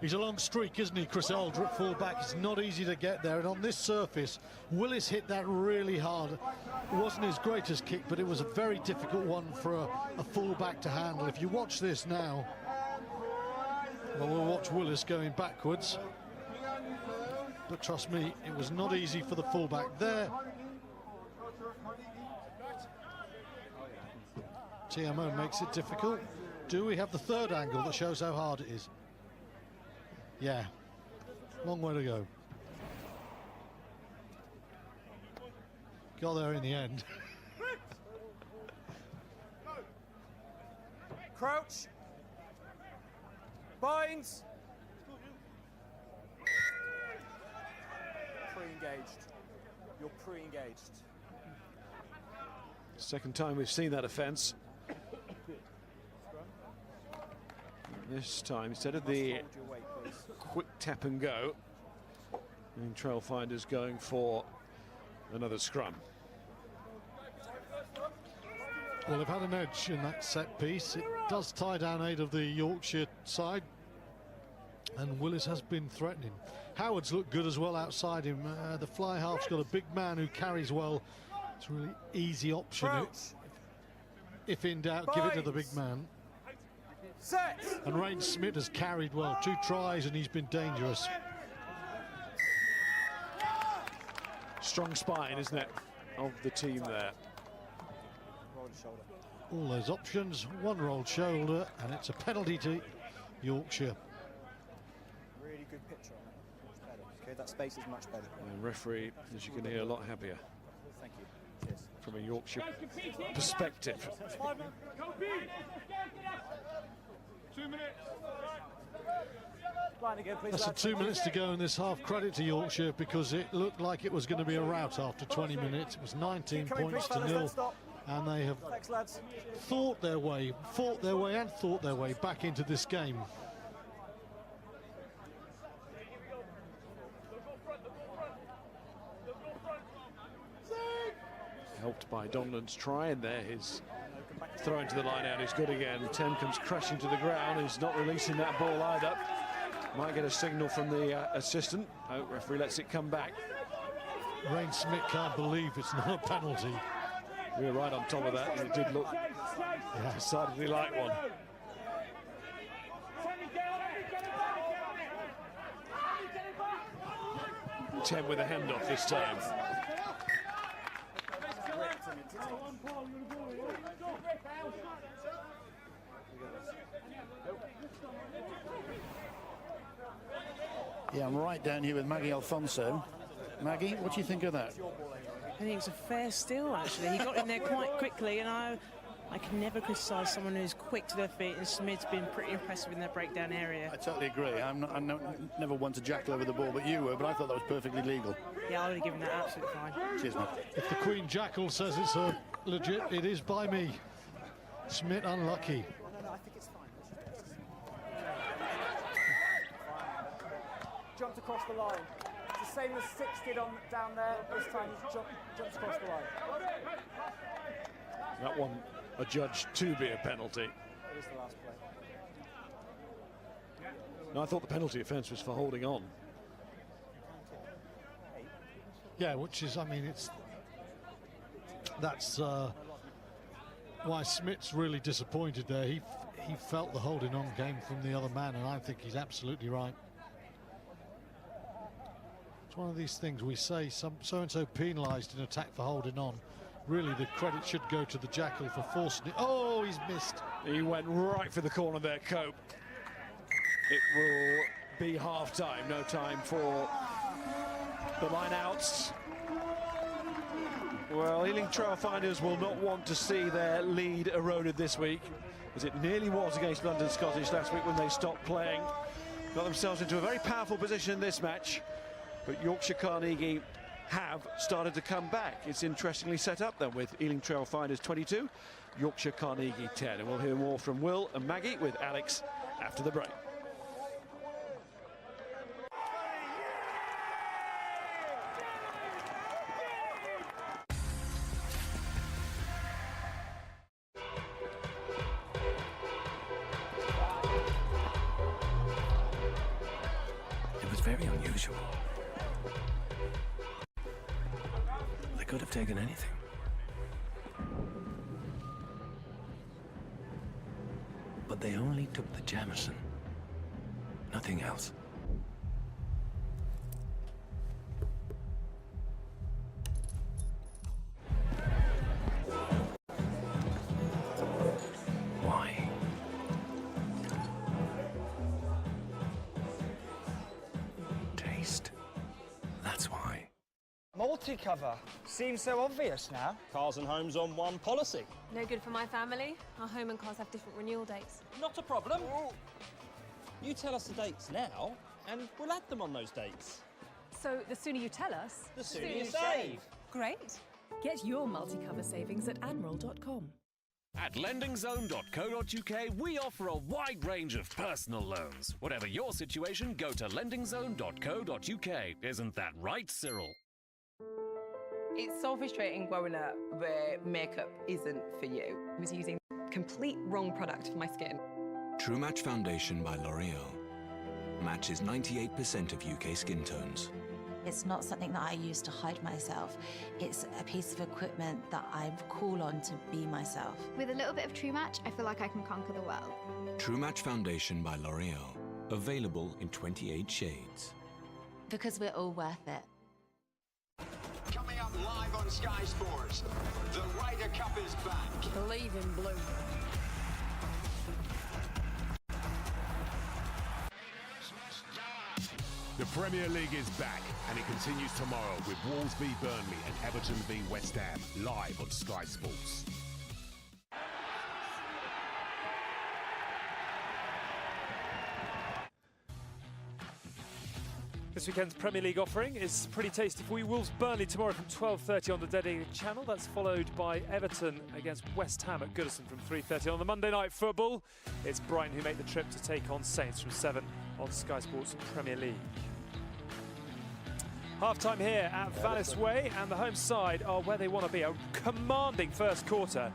He's a long streak, isn't he, Chris Elder at full-back? It's not easy to get there, and on this surface, Willis hit that really hard. It wasn't his greatest kick, but it was a very difficult one for a full-back to handle. If you watch this now, well, we'll watch Willis going backwards. But trust me, it was not easy for the full-back there. TMO makes it difficult. Do we have the third angle that shows how hard it is? Yeah, long way to go. Got there in the end. Crouch. Binds. Pre-engaged. You're pre-engaged. Second time we've seen that offence. This time, instead of the quick tap and go, Ealing Trailfinders going for another scrum. Well, they've had an edge in that set piece. It does tie down 8 of the Yorkshire side, and Willis has been threatening. Howard's looked good as well outside him. The fly half's got a big man who carries well. It's a really easy option. If in doubt, give it to the big man. Set. And Rain Smith has carried well. 2 tries and he's been dangerous. Strong spine, isn't it, of the team there. Roll the shoulder. All those options, one rolled shoulder, and it's a penalty to Yorkshire. Really good picture on that. Much better. Okay, that space is much better. The referee, as you can hear, a lot happier Thank you. Cheers. from a Yorkshire perspective. 2 minutes. Line again, please. That's lads. 2 minutes to go in this half. Credit to Yorkshire because it looked like it was going to be a rout after 20 minutes. It was 19 Coming, points please, to fellas, nil, don't stop. and they have Thanks, lads. fought their way back into this game. Helped by Donlan's try, and there his throw into the line out is good again. Tem comes crashing to the ground. He's not releasing that ball either. Might get a signal from the assistant. Oh, referee lets it come back. Rain Smith can't believe it's not a penalty. We were right on top of that, and it did look decidedly like one. Tem with a handoff this time. Yeah, I'm right down here with Maggie Alfonso. Maggie, what do you think of that? I think it's a fair steal, actually. He got in there quite quickly, and I can never criticise someone who's quick to their feet, and Smith's been pretty impressive in their breakdown area. I totally agree. I'm never one to jackal over the ball, but you were, but I thought that was perfectly legal. Yeah, I would have given that absolutely fine. Cheers, mate. If the Queen Jackal says it's a legit, it is by me. Smith unlucky. No, I think it's fine. Jumped across the line. It's the same as Six did on down there. This time he's jumped across the line. That one adjudged to be a penalty. It is the last play. No, I thought the penalty offence was for holding on. Yeah, which is, I mean, it's that's why Smith's really disappointed there. He felt the holding on came from the other man, and I think he's absolutely right. It's one of these things we say, so-and-so penalised in attack for holding on. Really, the credit should go to the Jackal for forcing it. Oh, he's missed. He went right for the corner there, Cope. It will be half-time, no time for the line-outs. Well, Ealing Trailfinders will not want to see their lead eroded this week, as it nearly was against London Scottish last week when they stopped playing. Got themselves into a very powerful position in this match, but Yorkshire Carnegie have started to come back. It's interestingly set up then with Ealing Trailfinders 22, Yorkshire Carnegie 10. And we'll hear more from Will and Maggie with Alex after the break. It was very unusual. They could have taken anything. But they only took the Jamison. Nothing else. Why? Taste. That's why. Multi-cover. Seems so obvious now. Cars and homes on one policy. No good for my family. Our home and cars have different renewal dates. Not a problem. You tell us the dates now, and we'll add them on those dates. So the sooner you tell us, The sooner you save. Great. Get your multi-cover savings at admiral.com. At lendingzone.co.uk, we offer a wide range of personal loans. Whatever your situation, go to lendingzone.co.uk. Isn't that right, Cyril? It's so frustrating growing up where makeup isn't for you. I was using complete wrong product for my skin. True Match Foundation by L'Oreal. Matches 98% of UK skin tones. It's not something that I use to hide myself. It's a piece of equipment that I call on to be myself. With a little bit of True Match, I feel like I can conquer the world. True Match Foundation by L'Oreal. Available in 28 shades. Because we're all worth it. Coming up live on Sky Sports, the Ryder Cup is back. Believe in blue. The Premier League is back, and it continues tomorrow with Wolves v Burnley and Everton v West Ham, live on Sky Sports. This weekend's Premier League offering is pretty tasty for you. Wolves Burnley tomorrow from 12:30 on the dedicated channel. That's followed by Everton against West Ham at Goodison from 3:30 on the Monday Night Football. It's Brighton who make the trip to take on Saints from 7 on Sky Sports Premier League. Half-time here at Vallis Way, and the home side are where they want to be. A commanding first quarter.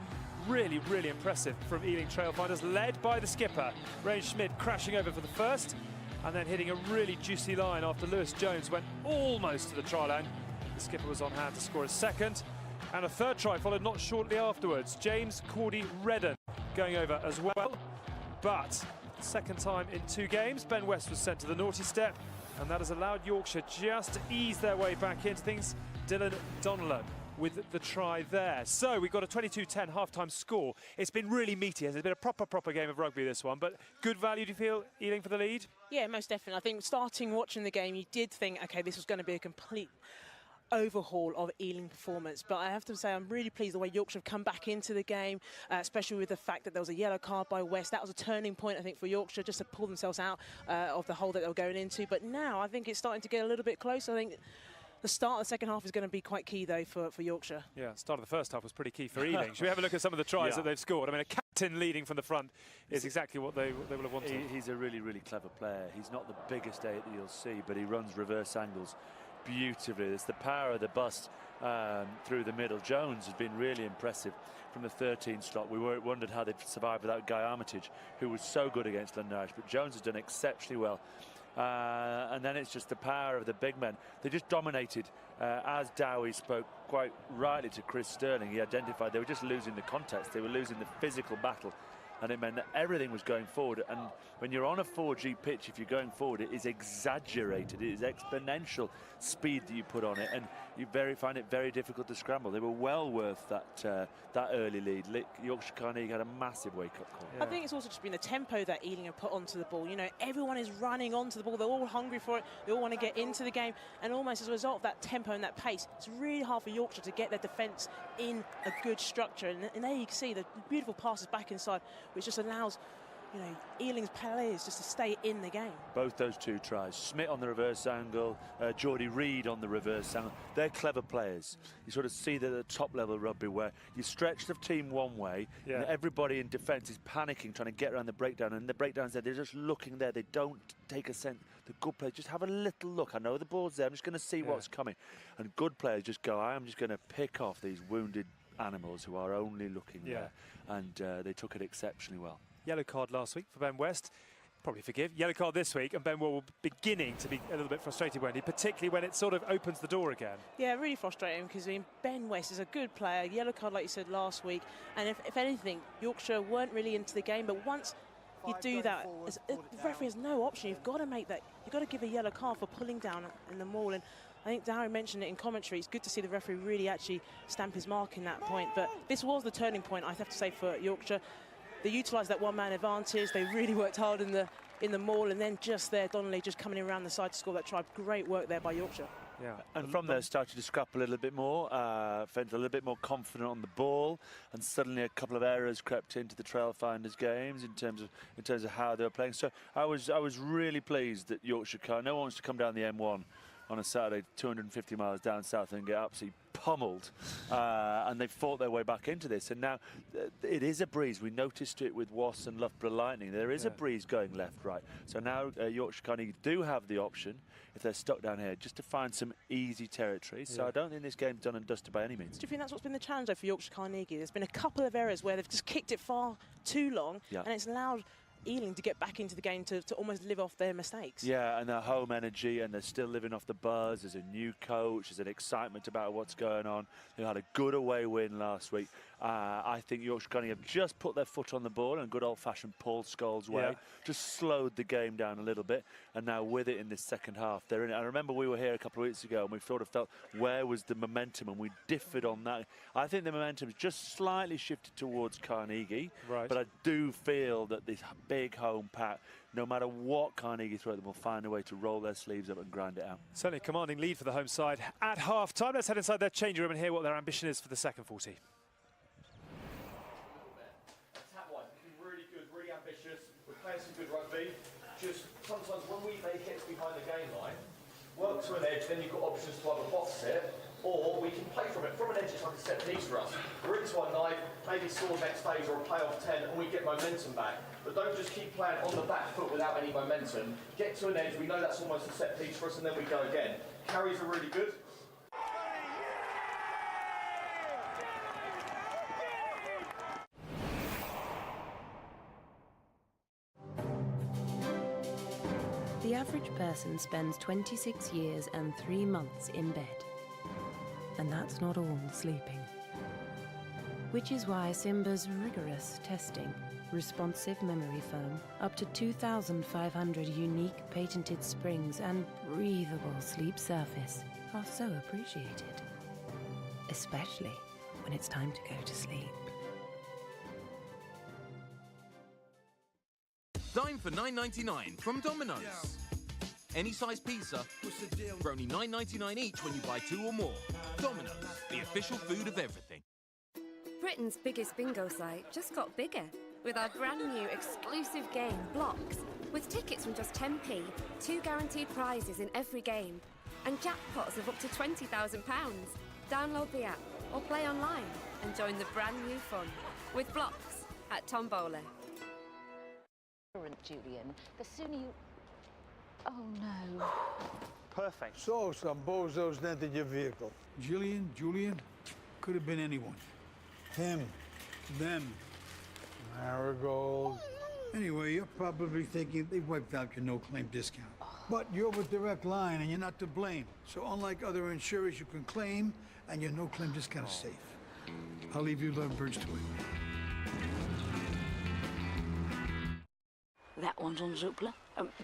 Really, really impressive from Ealing Trailfinders, led by the skipper, Ray Schmidt, crashing over for the first, and then hitting a really juicy line after Lewis Jones went almost to the try line. The skipper was on hand to score a second, and a third try followed not shortly afterwards. James Cordy Redden going over as well, but second time in 2 games, Ben West was sent to the naughty step, and that has allowed Yorkshire just to ease their way back into things. Dylan Donlan with the try there. So we've got a 22-10 half-time score. It's been really meaty. It's been a proper game of rugby, this one, but good value, do you feel, Ealing, for the lead? Yeah, most definitely. I think starting watching the game, you did think, OK, this was going to be a complete overhaul of Ealing performance, but I have to say I'm really pleased the way Yorkshire have come back into the game, especially with the fact that there was a yellow card by West. That was a turning point, I think, for Yorkshire, just to pull themselves out of the hole that they were going into. But now I think it's starting to get a little bit closer. I think the start of the second half is going to be quite key, though, for Yorkshire. Yeah, start of the first half was pretty key for Ealing. Should we have a look at some of the tries that they've scored? I mean, a captain leading from the front is exactly what they will have wanted. He's a really clever player. He's not the biggest 8 that you'll see, but he runs reverse angles beautifully. It's the power of the bust through the middle. Jones has been really impressive from the 13 slot. We wondered how they'd survive without Guy Armitage, who was so good against London Irish, but Jones has done exceptionally well And then it's just the power of the big men. They just dominated. As Dowie spoke quite rightly to Chris Sterling, he identified they were just losing the contest. They were losing the physical battle. And it meant that everything was going forward. And when you're on a 4G pitch, if you're going forward, it is exaggerated. It is exponential speed that you put on it, and you find it very difficult to scramble. They were well worth that early lead. Yorkshire Carnegie had a massive wake-up call. I think it's also just been the tempo that Ealing have put onto the ball. You know, everyone is running onto the ball. They're all hungry for it. They all want to get into the game. And almost as a result of that tempo and that pace, it's really hard for Yorkshire to get their defence in a good structure. And there you can see the beautiful passes back inside, which just allows, you know, Ealing's players just to stay in the game. Both those two tries, Smith on the reverse angle, Geordie Reid on the reverse angle, they're clever players. You sort of see that at the top level of rugby where you stretch the team one way, and everybody in defence is panicking, trying to get around the breakdown, and the breakdown's there, they're just looking there, they don't take a sense. The good players just have a little look. I know the ball's there, I'm just going to see what's coming. And good players just go, I am just going to pick off these wounded animals who are only looking there. And they took it exceptionally well. Yellow card last week for Ben West. Probably forgive. Yellow card this week, and Ben will be beginning to be a little bit frustrated, won't he? Particularly when it sort of opens the door again. Yeah, really frustrating, because I mean, Ben West is a good player. Yellow card, like you said, last week. And if anything, Yorkshire weren't really into the game, but once you do that, the referee has no option. You've got to make that. You've got to give a yellow card for pulling down in the maul. And I think Darren mentioned it in commentary. It's good to see the referee really actually stamp his mark in that point. But this was the turning point, I have to say, for Yorkshire. They utilised that one-man advantage. They really worked hard in the maul, and then just there, Donnelly just coming in around the side to score that try. Great work there by Yorkshire. Yeah, and from there started to scrap a little bit more, felt a little bit more confident on the ball, and suddenly a couple of errors crept into the Trailfinders games in terms of how they were playing. So I was really pleased that Yorkshire Carnegie, no one wants to come down the M1 on a Saturday 250 miles down south and get absolutely pummeled, and they fought their way back into this, and now it is a breeze. We noticed it with Was and Loughborough Lightning. There is a breeze going left, right. So now Yorkshire Carnegie do have the option, if they're stuck down here, just to find some easy territory. So I don't think this game's done and dusted by any means. Do you think that's what's been the challenge though for Yorkshire Carnegie? There's been a couple of errors where they've just kicked it far too long, and it's allowed Ealing to get back into the game to almost live off their mistakes. Yeah, and their home energy, and they're still living off the buzz. There's a new coach, there's an excitement about what's going on. They had a good away win last week. I think Yorkshire Carnegie have just put their foot on the ball in a good old-fashioned Paul Scholes way, just slowed the game down a little bit, and now with it in this second half, they're in it. I remember we were here a couple of weeks ago, and we sort of felt, where was the momentum, and we differed on that. I think the momentum's just slightly shifted towards Carnegie, but I do feel that this big home pack, no matter what Carnegie throw at them, will find a way to roll their sleeves up and grind it out. Certainly a commanding lead for the home side at half-time. Let's head inside their changing room and hear what their ambition is for the second 40. Playing some good rugby, just sometimes when we make hits behind the game line, work to an edge, then you've got options to either box it, or we can play from it. From an edge, it's like a set piece for us. We're into our knife, maybe score next phase or a play off 10, and we get momentum back. But don't just keep playing on the back foot without any momentum. Get to an edge, we know that's almost a set piece for us, and then we go again. Carries are really good. The average person spends 26 years and 3 months in bed. And that's not all sleeping. Which is why Simba's rigorous testing, responsive memory foam, up to 2,500 unique patented springs and breathable sleep surface are so appreciated. Especially when it's time to go to sleep. Dine for $9.99 from Domino's. Any size pizza for only $9.99 each when you buy 2 or more. Domino's, the official food of everything. Britain's biggest bingo site just got bigger with our brand new exclusive game, Blocks, with tickets from just 10p, 2 guaranteed prizes in every game, and jackpots of up to £20,000. Download the app or play online and join the brand new fun with Blocks at Tombola. Julian, the sooner you... Oh no. Perfect. So, some bozos dented your vehicle. Julian? Could have been anyone. Him. Them. Marigold. Anyway, you're probably thinking they wiped out your no-claim discount. But you're with Direct Line and you're not to blame. So unlike other insurers, you can claim and your no-claim discount is safe. I'll leave you leverage to it. That one's on Zoopla.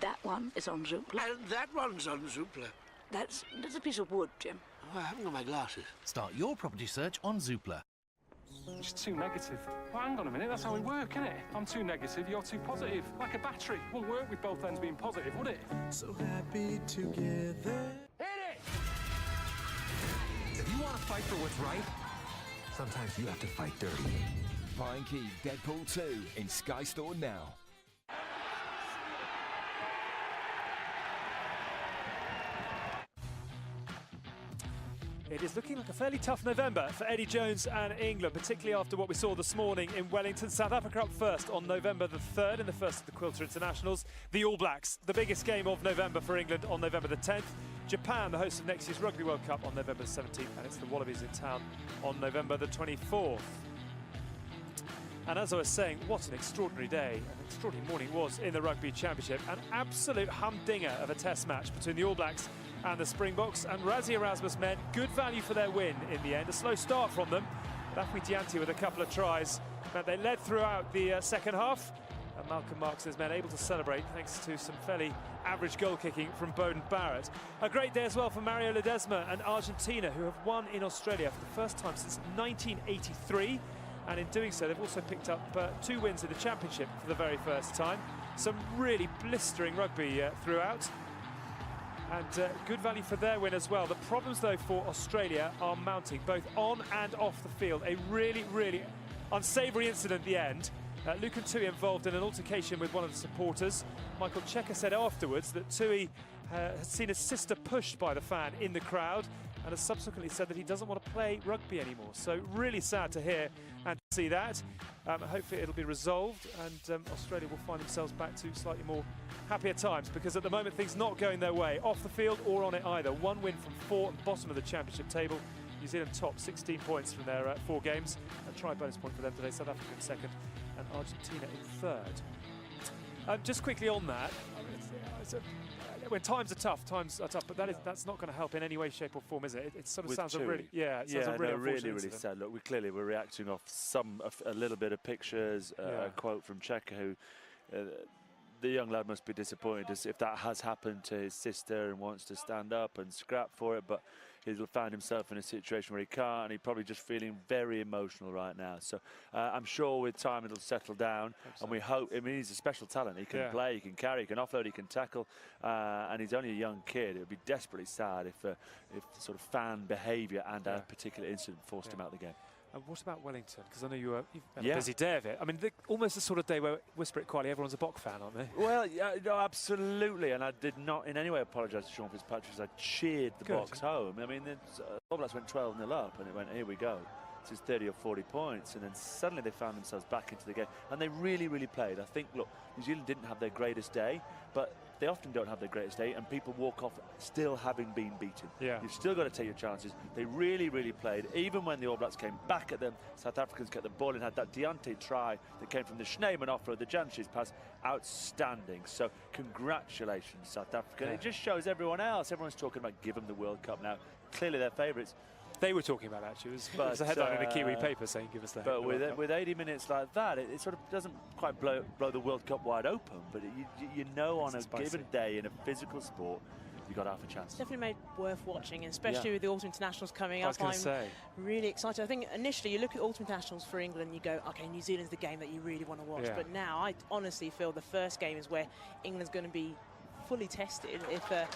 That one is on Zoopla. And that one's on Zoopla. That's a piece of wood, Jim. Oh, I haven't got my glasses. Start your property search on Zoopla. It's too negative. Well, hang on a minute, that's how we work, isn't it? I'm too negative, you're too positive. Like a battery. Won't work with both ends being positive, would it? So happy together. Hit it! If you want to fight for what's right, sometimes you have to fight dirty. Pine Key Deadpool 2 in Sky Store now. It is looking like a fairly tough November for Eddie Jones and England, particularly after what we saw this morning in Wellington. South Africa up first on November the 3rd in the first of the Quilter Internationals. The All Blacks, the biggest game of November for England, on November the 10th. Japan, the host of next year's Rugby World Cup, on November the 17th. And it's the Wallabies in town on November the 24th. And as I was saying, what an extraordinary day, an extraordinary morning was in the Rugby Championship. An absolute humdinger of a test match between the All Blacks and the Springboks, and Rassie Erasmus men good value for their win in the end. A slow start from them, but Afwi Dianti with a couple of tries meant they led throughout the second half, and Malcolm Marks' men able to celebrate thanks to some fairly average goal kicking from Bowden Barrett. A great day as well for Mario Ledesma and Argentina, who have won in Australia for the first time since 1983, and in doing so they've also picked up 2 wins in the championship for the very first time. Some really blistering rugby throughout. And good value for their win as well. The problems, though, for Australia are mounting, both on and off the field. A really, really unsavoury incident at the end. Lucan Tui involved in an altercation with one of the supporters. Michael Checker said afterwards that Tui has seen his sister pushed by the fan in the crowd, and has subsequently said that he doesn't want to play rugby anymore. So really sad to hear and see that. Hopefully it'll be resolved, and Australia will find themselves back to slightly more happier times, because at the moment things not going their way, off the field or on it either. 1 win from 4 at the bottom of the championship table. New Zealand top, 16 points from their 4 games. A try bonus point for them today. South Africa in second and Argentina in third. Just quickly on that, when times are tough, but that's not going to help in any way, shape or form, is it? It sort of sounds really really sad. Look, we're reacting off a little bit of pictures, a quote from Checker, who the young lad must be disappointed as if that has happened to his sister and wants to stand up and scrap for it, but he's found himself in a situation where he can't, and he's probably just feeling very emotional right now. So I'm sure with time it'll settle down, and we hope. I mean, he's a special talent. He can play, he can carry, he can offload, he can tackle, and he's only a young kid. It would be desperately sad if sort of fan behaviour and a particular incident forced him out of the game. And what about Wellington? Because I know you've had a busy day of it. I mean, almost the sort of day where, whisper it quietly, everyone's a Bok fan, aren't they? Well, no, absolutely. And I did not in any way apologise to Sean Fitzpatrick, because I cheered the Boks home. I mean, All Blacks went 12-0 up, and it went, here we go. This is 30 or 40 points. And then suddenly they found themselves back into the game. And they really, really played. I think, look, New Zealand didn't have their greatest day, but they often don't have their greatest day, and people walk off still having been beaten. You've still got to take your chances. They really, really played. Even when the All Blacks came back at them, South Africans kept the ball and had that Dianti try that came from the Schneemann offload, the Janshis pass, outstanding. So congratulations, South Africa. It just shows everyone else. Everyone's talking about give them the World Cup now. Clearly they're favourites. They were talking about that, actually. It was a headline in a Kiwi paper saying give us that. But with 80 minutes like that, it sort of doesn't quite blow the World Cup wide open. But you know, on a given day in a physical sport, you've got half a chance. Definitely made worth watching, especially with the Autumn Internationals coming up. I'm really excited. I think initially you look at Autumn Internationals for England and you go, okay, New Zealand's the game that you really want to watch. But now I honestly feel the first game is where England's going to be fully tested if the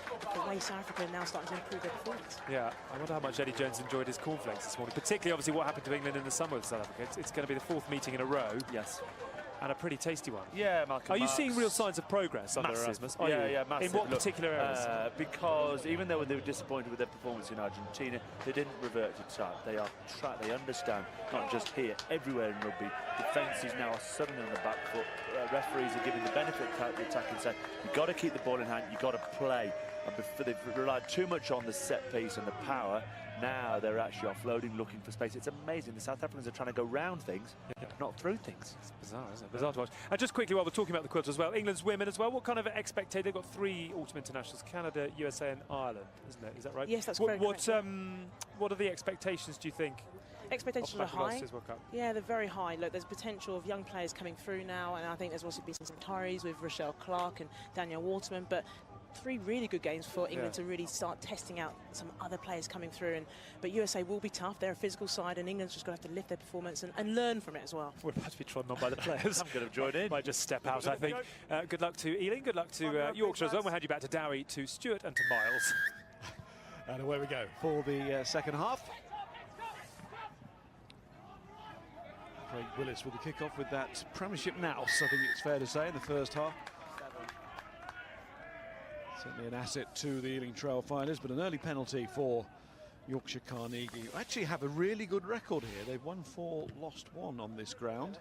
way South Africa are now starting to improve their performance. Yeah, I wonder how much Eddie Jones enjoyed his cornflakes this morning, particularly obviously what happened to England in the summer with South Africa. It's going to be the 4th meeting in a row. Yes. And a pretty tasty one. Yeah, Malcolm. Are you seeing real signs of progress under Erasmus? Yeah, massive. In what particular areas? Because even though they were disappointed with their performance in Argentina, they didn't revert to type. They understand, not just here, everywhere in rugby. Defence is now suddenly on the back foot. Referees are giving the benefit of the attack and saying, you've got to keep the ball in hand, you've got to play. They've relied too much on the set piece and the power. Now they're actually offloading, looking for space. It's amazing. The South Africans are trying to go round things, not through things. It's bizarre, isn't it? Bizarre to watch. And just quickly, while we're talking about the quads as well, England's women as well, what kind of expectation? They've got 3 autumn internationals, Canada, USA and Ireland, isn't it? Is that right? Yes, that's correct. What are the expectations, do you think? Expectations are high. World Cup? Yeah, they're very high. Look, there's potential of young players coming through now, and I think there's also been some retirees with Rochelle Clark and Danielle Waterman, but 3 really good games for England to really start testing out some other players coming through. But USA will be tough. They're a physical side, and England's just going to have to lift their performance and learn from it as well. We're about to be trodden on by the players. I'm going to join in. Might just step out, I think. Good luck to Ealing. Good luck to Yorkshire as well. We'll hand you back to Dowie, to Stuart and to Miles. And away we go for the second half. Craig Willis with the kick-off with that Premiership nous, I think it's fair to say, in the first half. Certainly an asset to the Ealing Trailfinders, but an early penalty for Yorkshire Carnegie, who actually have a really good record here. They've won 4, lost 1 on this ground.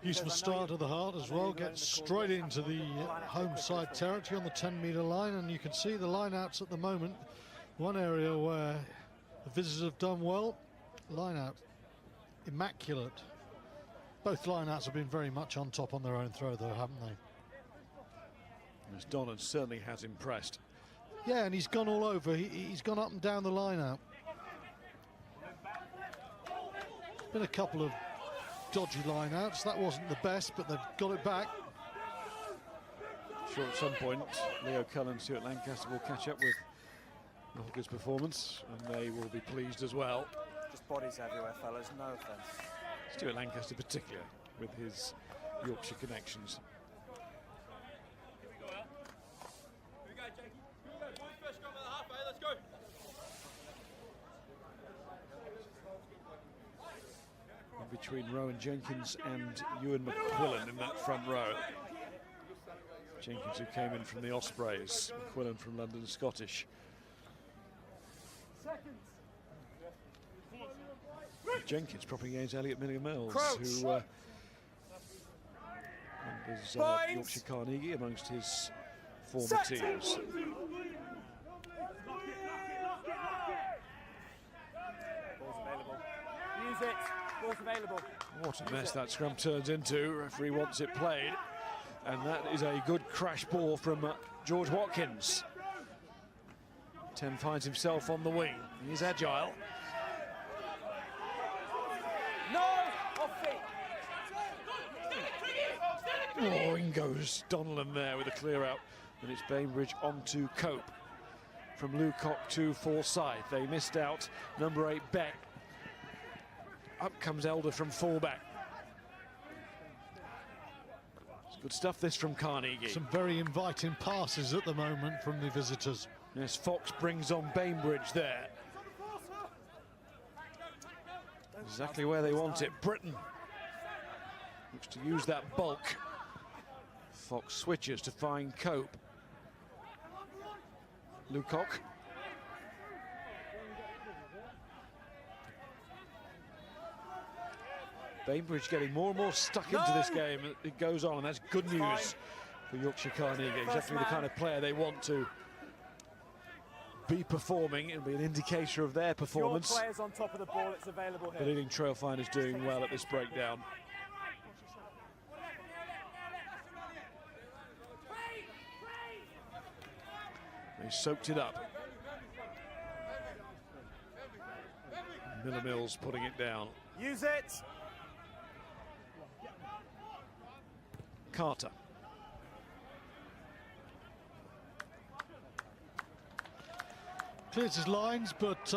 Useful start of the heart as well, gets straight into the home side territory on the 10-metre line, and you can see the line-outs at the moment. One area where the visitors have done well, line-out immaculate. Both line-outs have been very much on top on their own throw though, haven't they? As Donnan certainly has impressed. Yeah, and he's gone all over. He's gone up and down the line-out. Been a couple of dodgy line-outs. That wasn't the best, but they've got it back. Sure, at some point, Leo Cullen and Stuart Lancaster will catch up with Norfolk's performance, and they will be pleased as well. Just bodies everywhere, fellas, no offence. Stuart Lancaster particular, with his Yorkshire connections. In between Rowan Jenkins and Ewan McQuillan in that front row. Jenkins, who came in from the Ospreys, McQuillan from London Scottish. Jenkins propping against Elliot Mills, who was Yorkshire Carnegie amongst his former teams. Ball's available. Use it. Ball's available. What a mess that scrum turns into. Referee wants it played. And that is a good crash ball from George Watkins. Tem finds himself on the wing. He's agile. No! Off feet! Oh, in goes Donnellan there with a clear out. And it's Bainbridge onto Cope. From Lucock to Forsyth. They missed out. Number 8, Beck. Up comes Elder from fullback. It's good stuff, this from Carnegie. Some very inviting passes at the moment from the visitors. Yes, Fox brings on Bainbridge there. Exactly where they want it. Britain looks to use that bulk. Fox switches to find Cope. Lucock. Bainbridge getting more and more stuck into this game. It goes on, and that's good news for Yorkshire Carnegie. Exactly the kind of player they want to be performing. It'll be an indicator of their performance. Your players on top of the ball, it's available here. But Ealing Trailfinders doing well at this breakdown. They soaked it up. Miller Mills putting it down. Use it. Carter. Clears his lines, but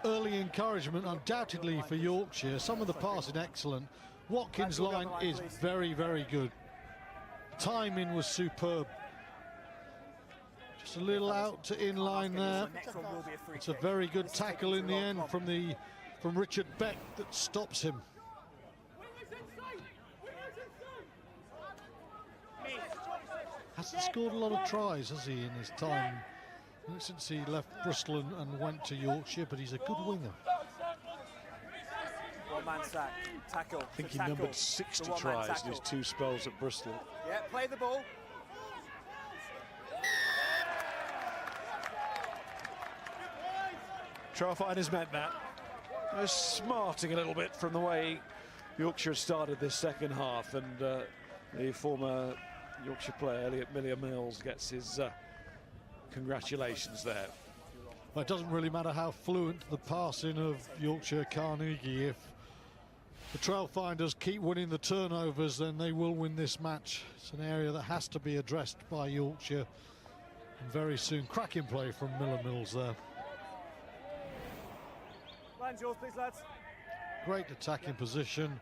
early encouragement undoubtedly for Yorkshire. Some of the passing excellent. Watkins' line is very, very good. Timing was superb. Just a little out to in line there. It's a very good tackle in the end from Richard Beck that stops him. Hasn't scored a lot of tries, has he, in his time since he left Bristol and went to Yorkshire, but he's a good winger. One-man sack, tackle. I think he numbered 60 tries in his 2 spells at Bristol. Yeah, play the ball. Trailfinders meant that. They're smarting a little bit from the way Yorkshire started this second half, and the former Yorkshire player Elliot Mills gets his congratulations there. Well, it doesn't really matter how fluent the passing of Yorkshire Carnegie. If the Trailfinders keep winning the turnovers, then they will win this match. It's an area that has to be addressed by Yorkshire, and very soon. Cracking play from Mills there. Line's yours, please, lads. Great attacking position.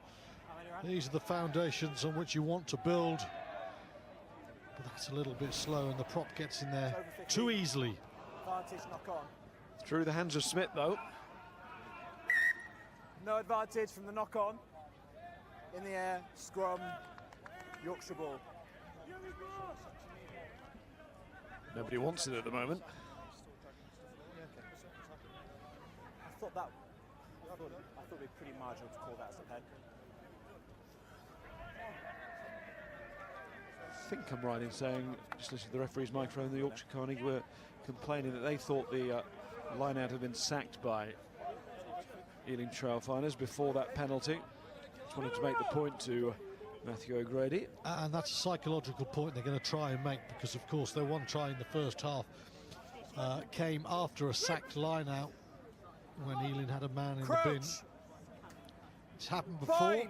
These are the foundations on which you want to build. But that's a little bit slow, and the prop gets in there too easily. Advantage, knock on. Through the hands of Smith, though. No advantage from the knock on. In the air, scrum, Yorkshire ball. Nobody wants it at the moment. I thought it'd be pretty marginal to call that as a pen. I think I'm right in saying, just listening to the referee's microphone, the Yorkshire Carnegie were complaining that they thought the line-out had been sacked by Ealing Trailfinders before that penalty. Just wanted to make the point to Matthew O'Grady. And that's a psychological point they're going to try and make, because of course their one try in the first half came after a sacked line-out when Ealing had a man in the bin. It's happened before.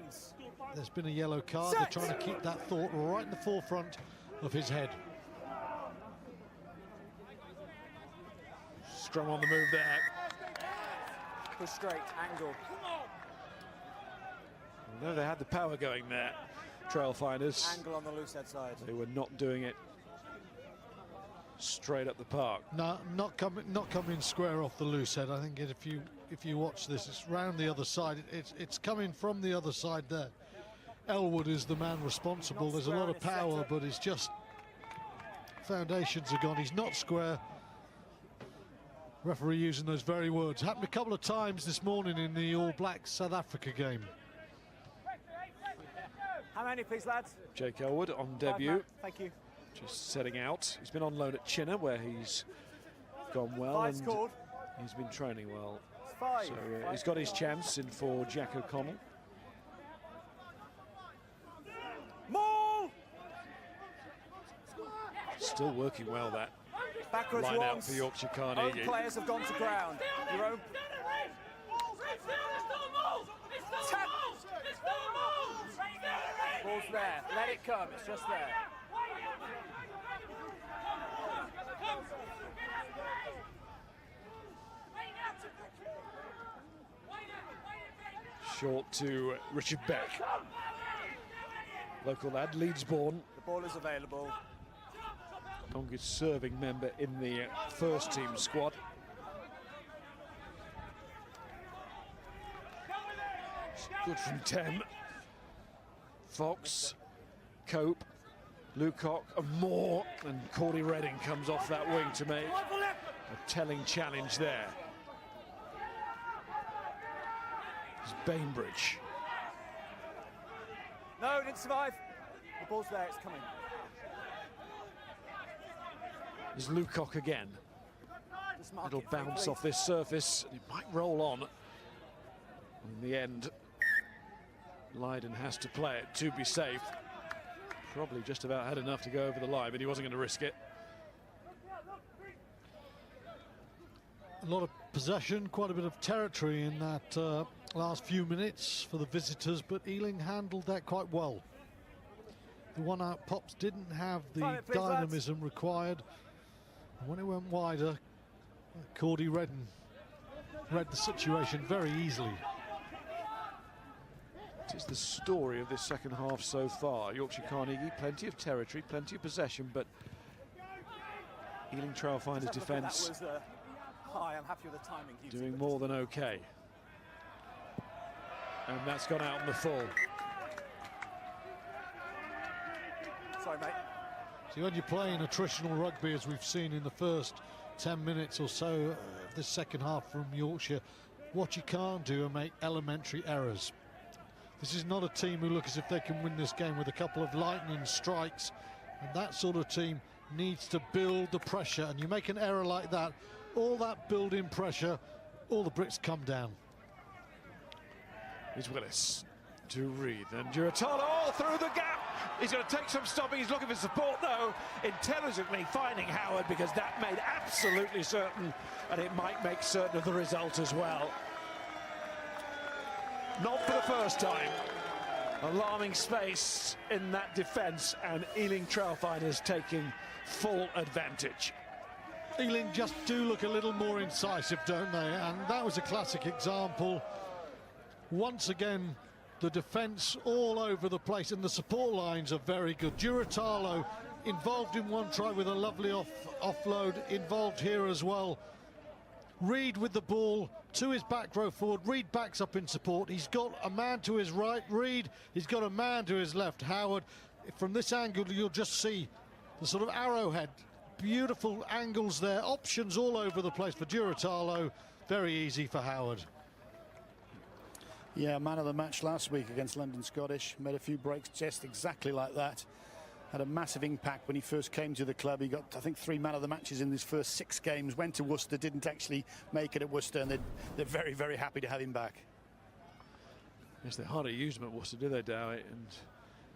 There's been a yellow card. They're trying to keep that thought right in the forefront of his head. Scrum on the move there. Push straight, angle. Although they had the power going there, Trailfinders, Angle on the loose head side. they were not doing it straight up the park. No, not coming square off the loose head. I think if you watch this, it's round the other side. It's coming from the other side there. Elwood is the man responsible. There's a lot of power, but it's just foundations are gone. He's not square. Referee using those very words. Happened a couple of times this morning in the All Blacks South Africa game. How many, please, lads? Jake Elwood on debut. Thank you. Just setting out. He's been on loan at Chinner, where he's gone well. Five and scored. He's been training well. Five. So he's got his chance in for Jack O'Connell. Maul! Still working well, that Backwards line out once. for Yorkshire Carnegie. Own players have gone to ground. Your own. Ball's there. Let it come. It's just there. Short to Richard Beck. Local lad, Leeds born. The ball is available. Longest serving member in the first team squad. Good from 10. Fox, Cope, Lucock, and Moore. And Cordy Redding comes off that wing to make a telling challenge there. It's Bainbridge. No, didn't survive. The ball's there, it's coming. There's Lucock again. It'll bounce off this surface. It might roll on. In the end, Lydon has to play it to be safe. Probably just about had enough to go over the line, but he wasn't going to risk it. A lot of possession, quite a bit of territory in that last few minutes for the visitors, but Ealing handled that quite well. The one-out pops didn't have the dynamism required. And when it went wider, Cordy Redden read the situation very easily. It is the story of this second half so far. Yorkshire Carnegie, plenty of territory, plenty of possession, but Ealing Trailfinders defence high. I'm happy with the timing. doing more than okay. And that's gone out in the full. Sorry, mate. See, when you're playing attritional rugby, as we've seen in the first 10 minutes or so of this second half from Yorkshire, what you can't do are make elementary errors. This is not a team who look as if they can win this game with a couple of lightning strikes, and that sort of team needs to build the pressure, and you make an error like that, all that build-in pressure all the bricks come down. Here's Willis to Reed, and Giratano all through the gap. He's going to take some stopping. He's looking for support, though, intelligently finding Howard, because that made absolutely certain, and it might make certain of the result as well. Not for the first time. Alarming space in that defence, and Ealing Trailfinders taking full advantage. Ealing just do look a little more incisive, don't they? And that was a classic example. Once again, the defence all over the place, and the support lines are very good. Giratalo involved in one try with a lovely offload, involved here as well. Reed with the ball to his back row forward. Reed backs up in support. He's got a man to his right, Reed. He's got a man to his left, Howard. From this angle, you'll just see the sort of arrowhead. Beautiful angles there. Options all over the place for Giratalo. Very easy for Howard. Yeah, man of the match last week against London Scottish. Made a few breaks just exactly like that. Had a massive impact when he first came to the club. He got, I think, 3 man of the matches in his first 6 games. Went to Worcester, didn't actually make it at Worcester, and they're very, very happy to have him back. Yes, they hardly used him at Worcester, do they, Dowie? And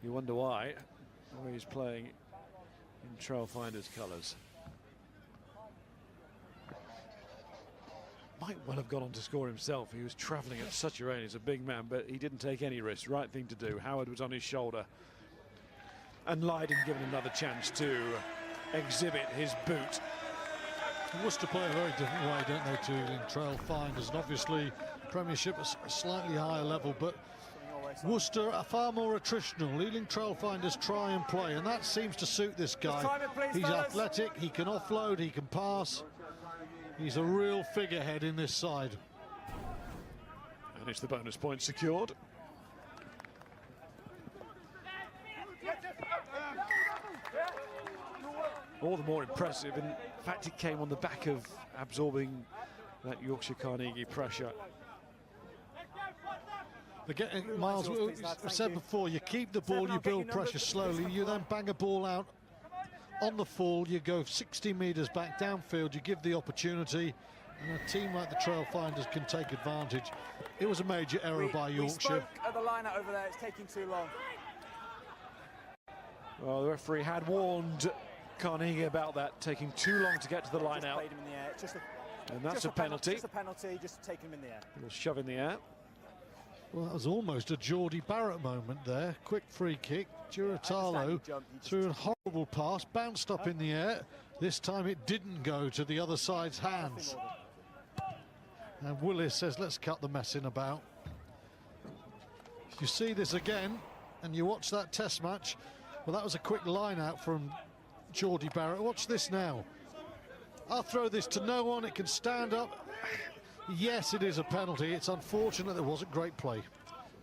you wonder why. Where he's playing in Trailfinders colours. Might well have gone on to score himself. He was travelling at such a rate. He's a big man, but he didn't take any risks. Right thing to do. Howard was on his shoulder, and Lydon given another chance to exhibit his boot. Worcester play a very different way, don't they, to Ealing Trailfinders, and obviously Premiership is a slightly higher level, but Worcester are far more attritional. Ealing Trailfinders try and play, and that seems to suit this guy. He's athletic, he can offload, he can pass. He's a real figurehead in this side. And it's the bonus point secured. All the more impressive. In fact, it came on the back of absorbing that Yorkshire Carnegie pressure. Again, Miles, we said before, you keep the ball, you build pressure slowly, you then bang a ball out on the full, you go 60 metres back downfield, you give the opportunity, and a team like the Trailfinders can take advantage. It was a major error by Yorkshire. We spoke at the line-out over there, it's taking too long. Well, the referee had warned Carnegie about that, taking too long to get to the line out. Played him in the air. And that's a penalty. Just a penalty, just taking him in the air. A little shove in the air. Well, that was almost a Geordie Barrett moment there. Quick free kick. Giratalo threw a horrible pass, bounced up in the air. This time it didn't go to the other side's hands. And Willis says, let's cut the messing about. If you see this again, and you watch that test match, well, that was a quick line out from Geordie Barrett. Watch this now. I'll throw this to no one. It can stand up. Yes, it is a penalty. It's unfortunate there wasn't great play.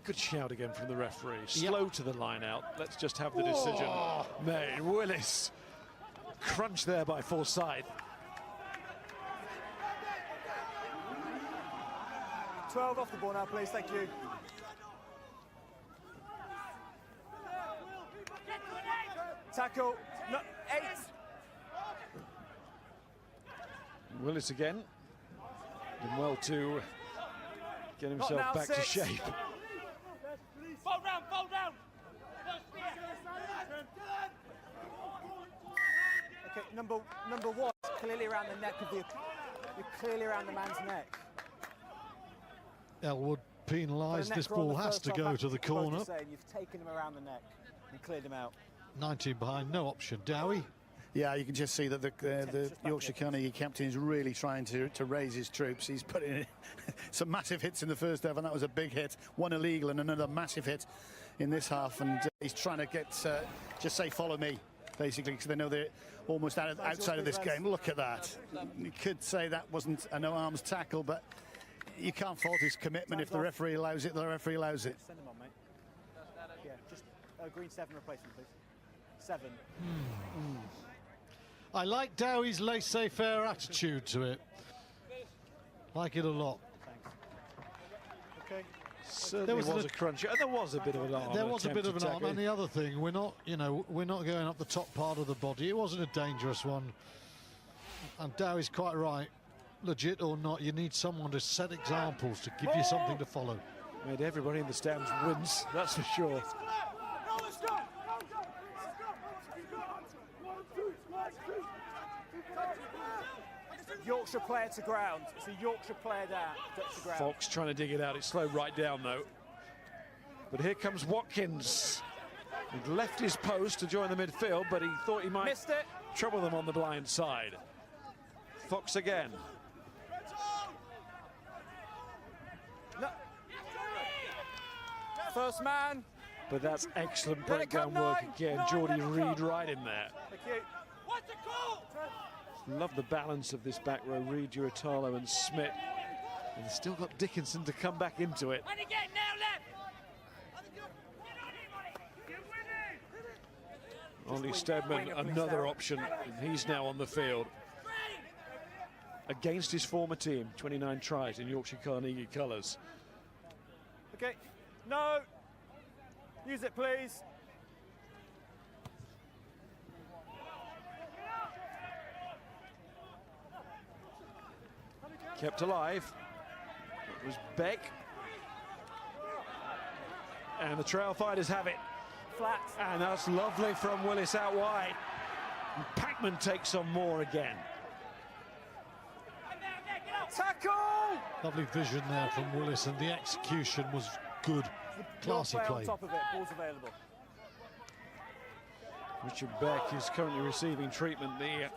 Good shout again from the referee. Slow to the line out. Let's just have the decision made. Willis crunched there by Forsyth. 12 off the ball now, please. Thank you. Tackle. No, 8. Willis again. Did well to get himself back 6. To shape. Fall down, fall down. Okay, number 1, clearly around the neck of the. You're clearly around the man's neck. Elwood penalised. This ball has to go to the corner. You've taken him around the neck and cleared him out. 19 behind, no option. Dowie. Yeah, you can just see that the Yorkshire Carnegie captain is really trying to raise his troops. He's put in some massive hits in the first half, and that was a big hit. One illegal and another massive hit in this half, and he's trying to get, just say, follow me, basically, because they know they're almost outside of this game. Look at that. You could say that wasn't a no-arms tackle, but you can't fault his commitment. If the referee allows it, the referee allows it. Send him on, mate. Yeah, just Greene 7 replacement, please. 7. I like Dowie's laissez-faire attitude to it. Like it a lot. Thanks. Okay. There was a crunch. There was a bit of an arm. There was a bit of an arm, and the other thing, we're not going up the top part of the body. It wasn't a dangerous one, and Dowie's quite right. legit or not, you need someone to set examples, to give you something to follow. Made everybody in the stands wince, that's for sure. Yorkshire player to ground. It's a Yorkshire player down to ground. Fox trying to dig it out. It slowed right down though. But here comes Watkins. He'd left his post to join the midfield, but he thought he might trouble them on the blind side. Fox again. No. First man. But that's excellent breakdown work again. Geordie Reid right in there. Thank you. Love the balance of this back row. Reid, Giratalo and Smith. And they've still got Dickinson to come back into it. Ollie Steadman, another option, and he's now on the field. Against his former team, 29 tries in Yorkshire Carnegie colours. Okay, no. Use it, please. Kept alive. It was Beck. And the Trailfinders have it. Flat. And that's lovely from Willis out wide. And Packman takes on more again. Tackle! Lovely vision there from Willis, and the execution was good. Classy play. On top of it, ball's available. Richard Beck is currently receiving treatment. The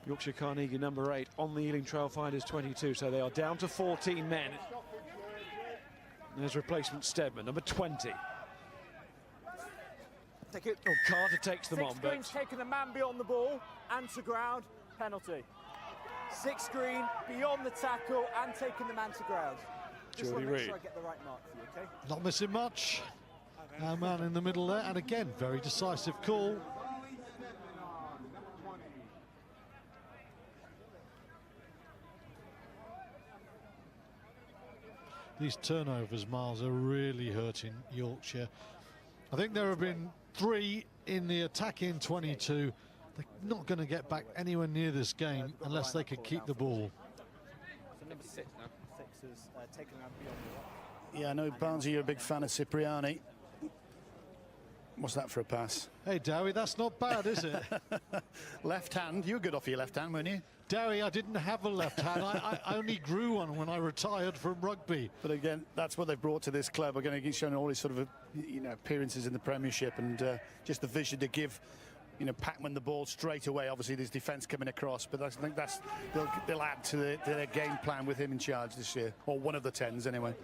Yorkshire Carnegie number 8 on the Ealing Trailfinders 22, so they are down to 14 men. There's replacement Steadman, number 20. Take it. Oh, Carter takes them on, but Green's taking the man beyond the ball and to ground, penalty. 6 Greene beyond the tackle and taking the man to ground. Just want to make sure I get the right mark for you, okay? Not missing much. Our man in the middle there, and again, very decisive call. These turnovers, Miles, are really hurting Yorkshire. I think there have been 3 in the attacking 22. They're not going to get back anywhere near this game unless they could keep the ball. So number 6 now. 6 is taken out beyond the... Yeah, I know, Barnesy, you're a big fan of Cipriani. What's that for a pass? Hey, Dowie, that's not bad, is it? Left hand. You were good off your left hand, weren't you? Dowie, I didn't have a left hand. I only grew one when I retired from rugby. But again, that's what they've brought to this club. We're going to show all his sort of, appearances in the Premiership, and just the vision to give, Packman the ball straight away. Obviously, there's defence coming across, but I think they'll add to their game plan with him in charge this year, or one of the 10s anyway.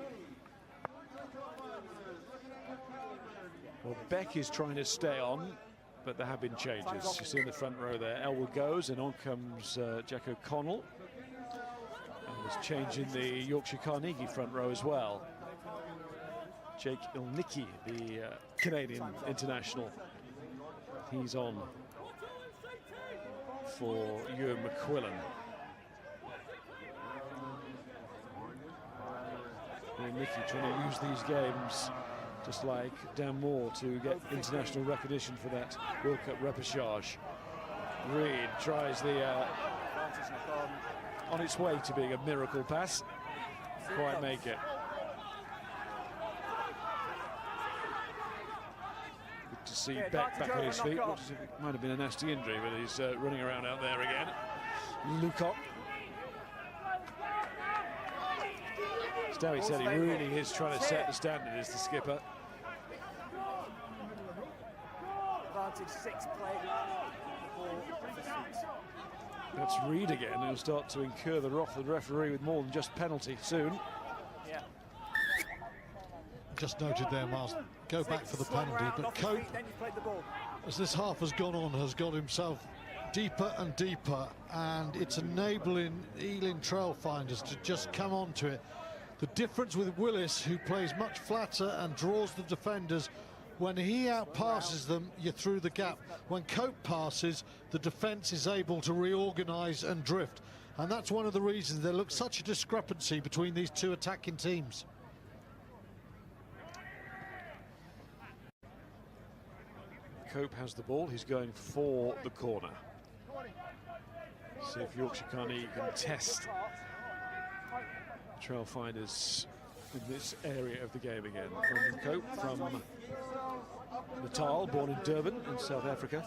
Well, Beck is trying to stay on, but there have been changes. You see in the front row there, Elwood goes, and on comes Jack O'Connell. And there's change in the Yorkshire Carnegie front row as well. Jake Ilnicki, the Canadian international, he's on for Ewan McQuillan. Ilnicki trying to use these games, just like Dan Moore, to get international recognition for that World Cup repechage. Reid tries the on its way to being a miracle pass. Quite make it. Good to see Beck back on his feet. It might have been a nasty injury, but he's running around out there again. Lukoc. Stowie said he really is trying to set the standard as the skipper. Advantage 6 play. That's Reid again, who'll start to incur the wrath of the referee with more than just penalty soon. Yeah. Just noted there, Miles, go back for the penalty, but Cope, as this half has gone on, has got himself deeper and deeper, and it's enabling Ealing Trailfinders to just come on to it. The difference with Willis, who plays much flatter and draws the defenders, when he outpasses them, you're through the gap. When Cope passes, the defence is able to reorganise and drift. And that's one of the reasons there looks such a discrepancy between these two attacking teams. Cope has the ball, he's going for the corner. See if Yorkshire Carnegie can test Trailfinders in this area of the game again. Brendan Cope from Natal, born in Durban in South Africa.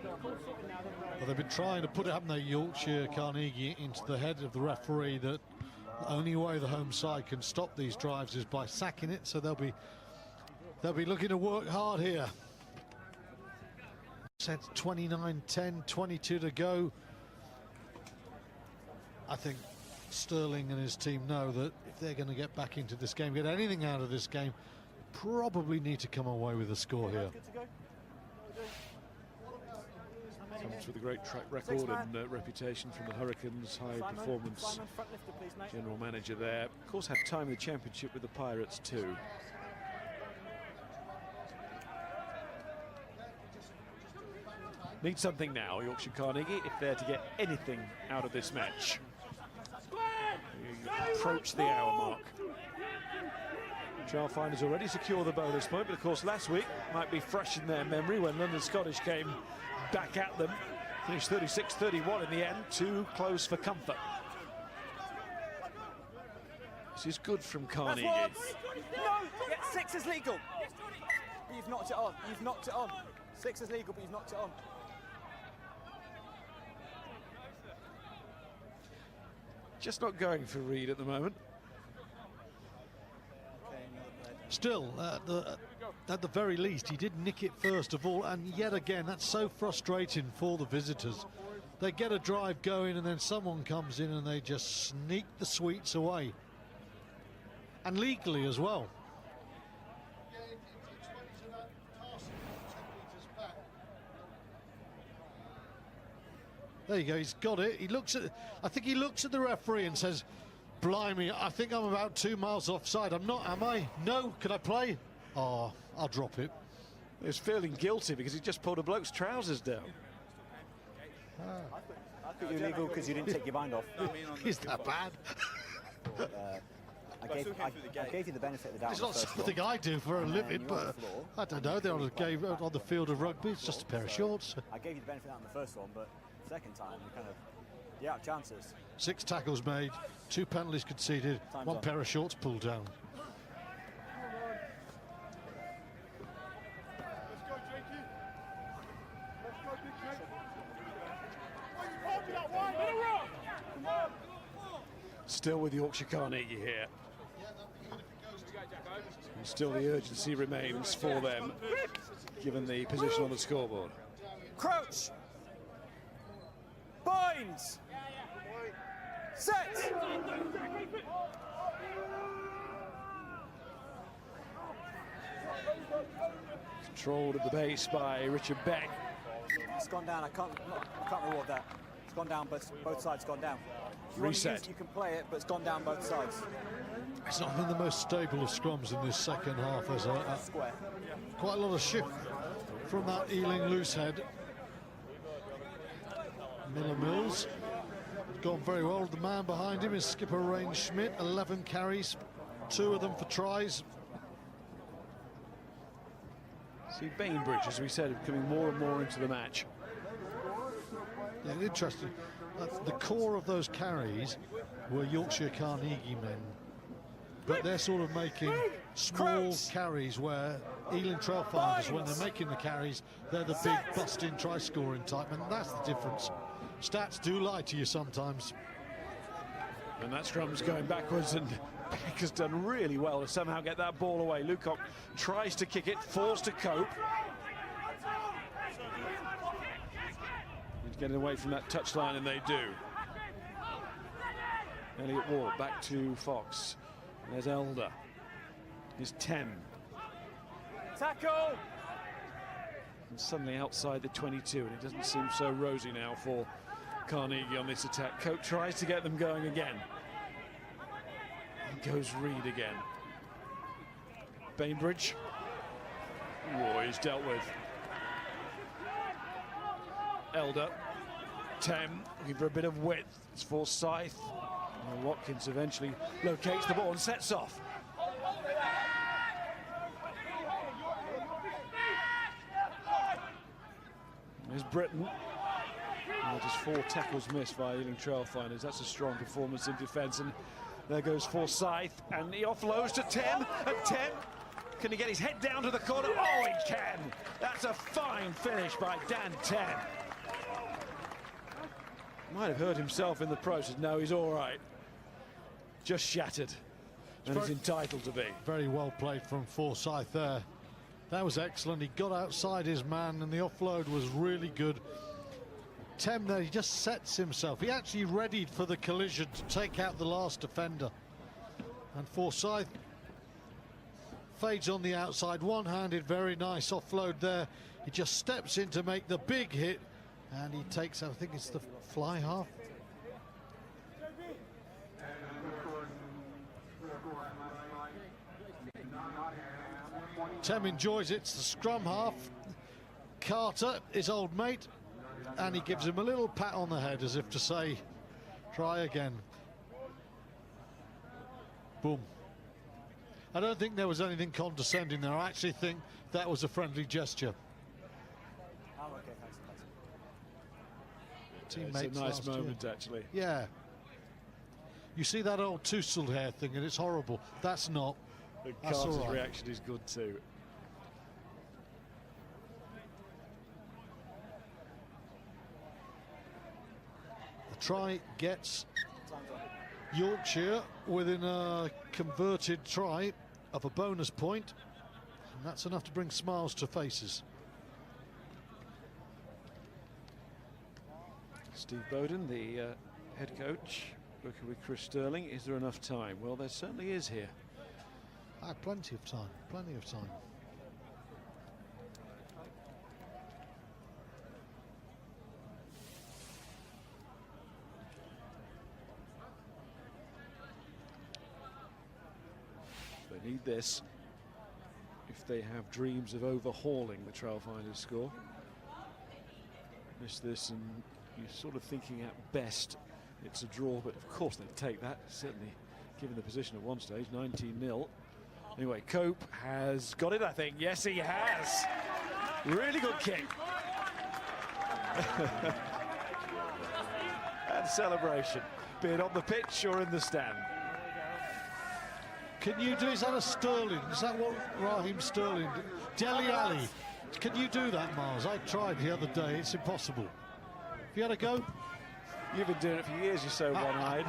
Well, they've been trying to put it, haven't they, Yorkshire Carnegie, into the head of the referee that the only way the home side can stop these drives is by sacking it, so they'll be looking to work hard here. Set 29-10, 22 to go. I think Sterling and his team know that if they're going to get back into this game, get anything out of this game, probably need to come away with a score here. Comes with a great track record and reputation from the Hurricanes, high performance general manager there. Of course, had time in the championship with the Pirates too. Need something now, Yorkshire Carnegie, if they're to get anything out of this match. We approach the hour mark. Trailfinders already secure the bonus point, but of course last week might be fresh in their memory when London Scottish came back at them. Finished 36-31 in the end, too close for comfort. This is good from Carnegie. No, yeah, 6 is legal. But you've knocked it on. You've knocked it on. 6 is legal, but you've knocked it on. Just not going for Reed at the moment. Still, at the very least, he did nick it first of all, and yet again, that's so frustrating for the visitors. They get a drive going, and then someone comes in and they just sneak the sweets away. And legally as well. There you go, he's got it. He looks at, I think he looks at the referee and says, blimey, I think I'm about 2 miles offside. I'm not, am I? No, can I play? Oh, I'll drop it. He's feeling guilty because he just pulled a bloke's trousers down. I think you're legal because you didn't take your bind off. Is that bad? I gave you the benefit of the doubt. It's not something I do for a living, but I don't know. They're on the field of rugby. It's just a pair of shorts. I gave you the benefit of that on the first one, but second time you kind of, you have chances. 6 tackles made, 2 penalties conceded, Time's 1 on. pair of shorts pulled down. Still with Yorkshire Carnegie here. And still the urgency remains for them, given the position on the scoreboard. Crouch! Binds! Set! Controlled at the base by Richard Beck. It's gone down. I can't reward that. It's gone down. Both sides gone down. If you want to use it, you can play it, but it's gone down both sides. It's not been the most stable of scrums in this second half. There's quite a lot of shift from that Ealing loose head. Miller Mills has gone very well. The man behind him is skipper Rain Schmidt. 11 carries, 2 of them for tries. See Bainbridge, as we said, coming more and more into the match. Yeah, interesting. The core of those carries were Yorkshire Carnegie men, but they're sort of making small carries where Ealing Trailfinders, when they're making the carries, they're the big busting try-scoring type, and that's the difference. Stats do lie to you sometimes. And that scrum's going backwards, and Beck has done really well to somehow get that ball away. Lucock tries to kick it, falls to Cope. He's getting away from that touchline, and they do. Elliot Ward back to Fox. There's Elder. He's 10. Tackle! And suddenly outside the 22, and it doesn't seem so rosy now for Carnegie on this attack. Cope tries to get them going again. And goes Reed again. Bainbridge. Oh, he's dealt with. Elder. 10, looking for a bit of width. It's for Scythe. And Watkins eventually locates the ball and sets off. There's Britton. Well, just 4 tackles missed by Ealing Trailfinders. That's a strong performance in defence. And there goes Forsyth, and he offloads to Tem. And Tem, can he get his head down to the corner? Oh, he can. That's a fine finish by Dan Tem. Might have hurt himself in the process. No, he's all right. Just shattered. And he's entitled to be. Very well played from Forsyth there. That was excellent. He got outside his man, and the offload was really good. Tem there, he just sets himself. He actually readied for the collision to take out the last defender. And Forsyth fades on the outside, one-handed, very nice offload there. He just steps in to make the big hit, and he takes, I think it's the fly half. Tem enjoys it. It's the scrum half. Carter, his old mate, and he gives him a little pat on the head as if to say, try again. Boom. I don't think there was anything condescending there. I actually think that was a friendly gesture. Oh, okay, thanks. Teammates, it's a nice moment, actually. Yeah. You see that old tousled hair thing, and it's horrible. That's not. That's Carter's all right. reaction is good too. The try gets Yorkshire within a converted try of a bonus point, and that's enough to bring smiles to faces. Steve Bowden, the head coach, working with Chris Sterling. Is there enough time? Well, there certainly is here. Plenty of time, plenty of time. They need this if they have dreams of overhauling the Trailfinders score. Miss this and you're sort of thinking at best it's a draw, but of course they'd take that, certainly given the position at one stage, 19-0. Anyway, Cope has got it, I think. Yes, he has. Really good kick. And celebration, be it on the pitch or in the stand. Can you do, is that a Sterling? Is that what Raheem Sterling did? Dele Alli. Can you do that, Miles? I tried the other day, it's impossible. Have you had a go? You've been doing it for years, you're so one-eyed.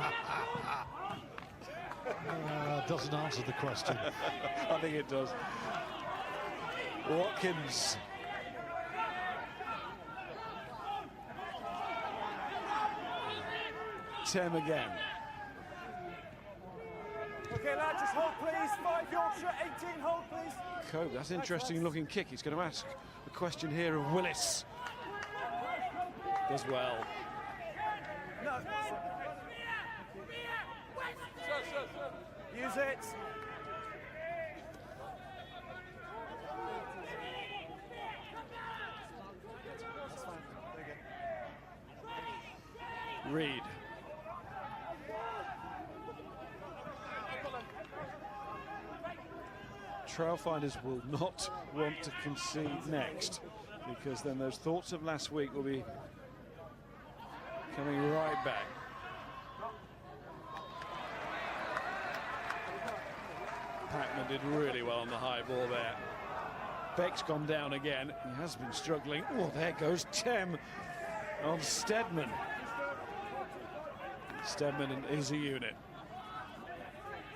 Doesn't answer the question. I think it does. Watkins. Tem again. Okay, lad, just hold, please. 5 Yorkshire, 18, hold, please. Cope, that's an interesting looking kick. He's going to ask a question here of Willis. Does well. No. Use it. Reed. Trailfinders will not want to concede next, because then those thoughts of last week will be coming right back. Packman did really well on the high ball there. Beck's gone down again. He has been struggling. Oh, there goes Tem on Steadman. Steadman is a unit.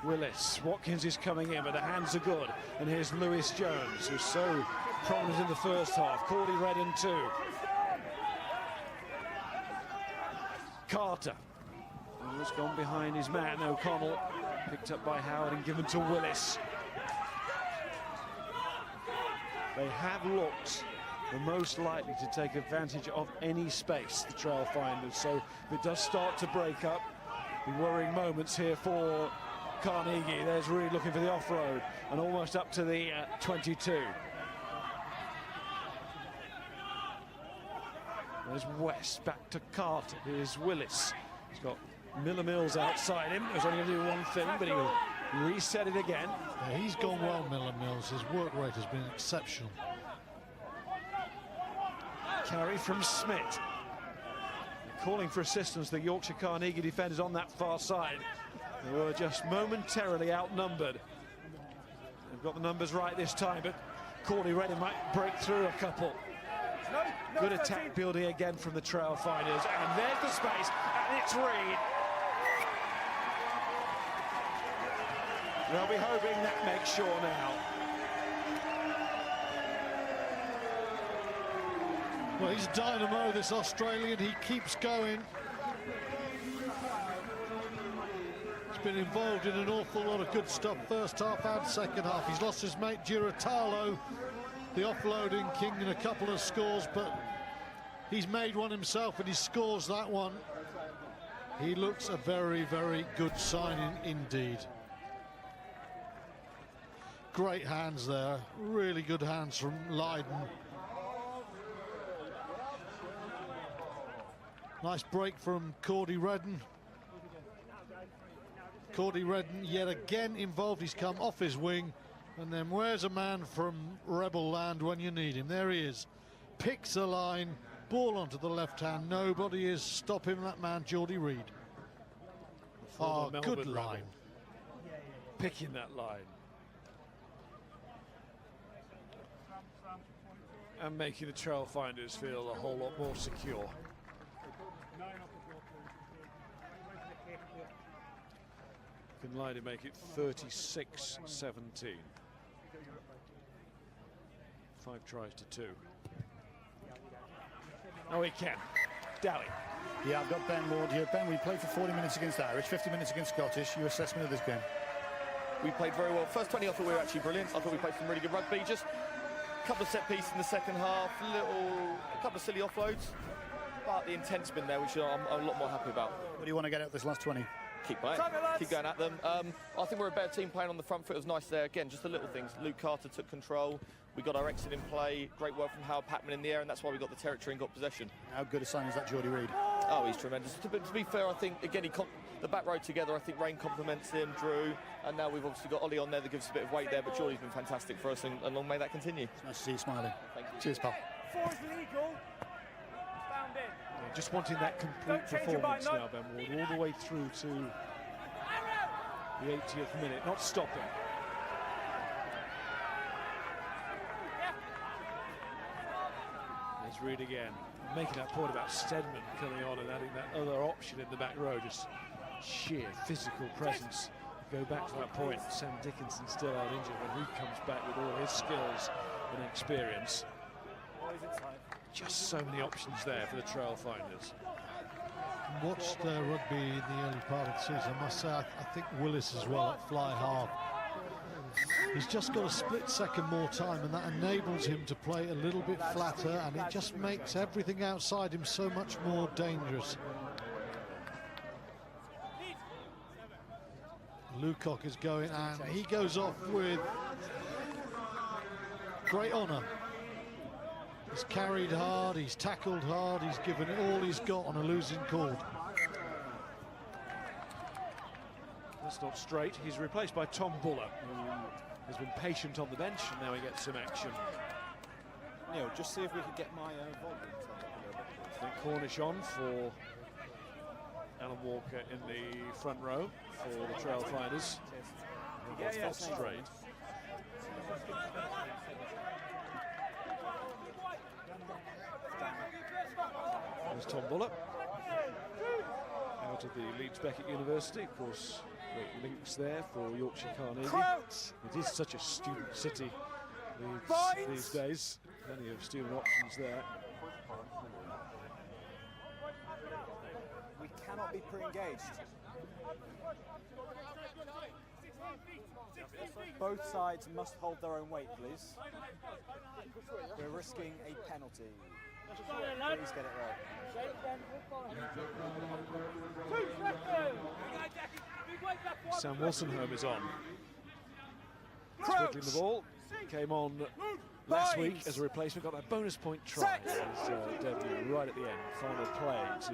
Willis. Watkins is coming in, but the hands are good. And here's Lewis Jones, who's so prominent in the first half. Cordy Redden too. Carter. Has gone behind his man, O'Connell. Picked up by Howard and given to Willis. They have looked the most likely to take advantage of any space, the Trailfinders. So if it does start to break up, the worrying moments here for Carnegie. There's Reed looking for the offload and almost up to the 22. There's West, back to Carter. Here's Willis. He's got Miller Mills outside him. He was only going to do one thing, but he will reset it again. Yeah, he's gone well, Miller Mills. His work rate has been exceptional. Carry from Smith. calling for assistance, the Yorkshire Carnegie defenders on that far side. They were just momentarily outnumbered. They've got the numbers right this time, but Courtney Redding might break through a couple. Good attack building again from the Trailfinders, and there's the space, and it's Reed. They'll be hoping that makes sure now. Well, he's dynamo, this Australian. He keeps going. He's been involved in an awful lot of good stuff first half and second half. He's lost his mate Giratalo, the offloading king, in a couple of scores, but he's made one himself and he scores that one. He looks a very, very good signing indeed. Great hands there, really good hands from Leiden. Nice break from Cordy Redden. Cordy Redden yet again involved. He's come off his wing, and then where's a man from Rebel Land when you need him? There he is. Picks a line, ball onto the left hand. Nobody is stopping that man, Geordie Reed. Oh, good line. Picking that line. And making the Trailfinders feel a whole lot more secure. Can Leiden make it 36-17. 5 tries to 2. Oh, he can. Daly. Yeah, I've got Ben Ward here. Ben, we played for 40 minutes against Irish, 50 minutes against Scottish. Your assessment of this game? We played very well. First 20, I thought we were actually brilliant. I thought we played some really good rugby. Just a couple of set pieces in the second half, a couple of silly offloads. But the intent's been there, which I'm a lot more happy about. What do you want to get out of this last 20? Keep playing, keep going at them. I think we're a better team playing on the front foot. It was nice there. Again, just the little things. Luke Carter took control. We got our exit in play. Great work from Howard Packman in the air, and that's why we got the territory and got possession. How good a sign is that, Geordie Reed? Oh, he's tremendous. To be fair, I think, again, the back row together, I think Rain complements him, Drew, and now we've obviously got Ollie on there that gives us a bit of weight there, but Geordie's been fantastic for us, and long may that continue. It's nice to see you smiling. Thank you. Cheers, pal. 4 is legal. Found in. Yeah, just wanting that complete performance now, Ben Ward, all the way through to the 80th minute, not stopping. There's Reed again, making that point about Stedman coming on and adding that other option in the back row, just sheer physical presence. Go back to that point, Sam Dickinson still out injured, when he comes back with all his skills and experience. Just so many options there for the Trailfinders. Watched rugby in the early part of the season. I must say, I think Willis as well at fly half. He's just got a split second more time, and that enables him to play a little bit flatter, and it just makes everything outside him so much more dangerous. Lucock is going, and he goes off with great honour. He's carried hard, he's tackled hard, he's given it all he's got on a losing chord. That's not straight. He's replaced by Tom Buller, who has been patient on the bench, and now he gets some action. Neil, just see if we can get my volume turned up a little bit, please. I think Cornish on for Alan Walker in the front row for the Trailfinders. That's not straight. There's Tom Buller, out of the Leeds Beckett University, of course. Great links there for Yorkshire Carnegie. Crouch. It is such a student city these days. Plenty of student options there. We cannot be pre-engaged. Both sides must hold their own weight, please. We're risking a penalty. Please get it right. Sam Wolstenholme is on. Twiddling the ball. Came on last week as a replacement. Got that bonus point try. His debut right at the end. Final play to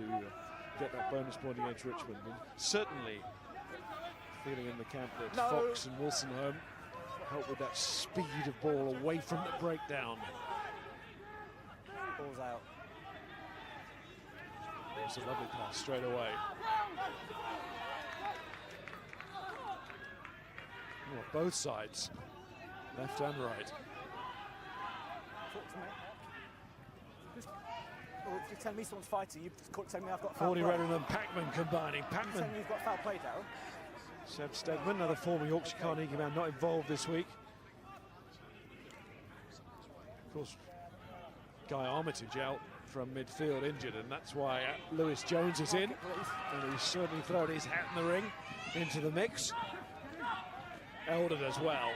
get that bonus point against Richmond. And certainly feeling in the camp that Fox and Wolstenholme help with that speed of ball away from the breakdown. Ball's out. It's a lovely pass straight away. Oh, both sides, left and right. Talk to me. Well, if you tell me someone's fighting, you tell me I've got foul Cordy play. Redden and Packman combining. You tell me you've got foul play, Darryl. Seb Stedman, another former Yorkshire Carnegie man, not involved this week. Of course, Guy Armitage out from midfield injured, and that's why Lewis Jones is in. And he's certainly thrown his hat in the ring into the mix. Eldon as well.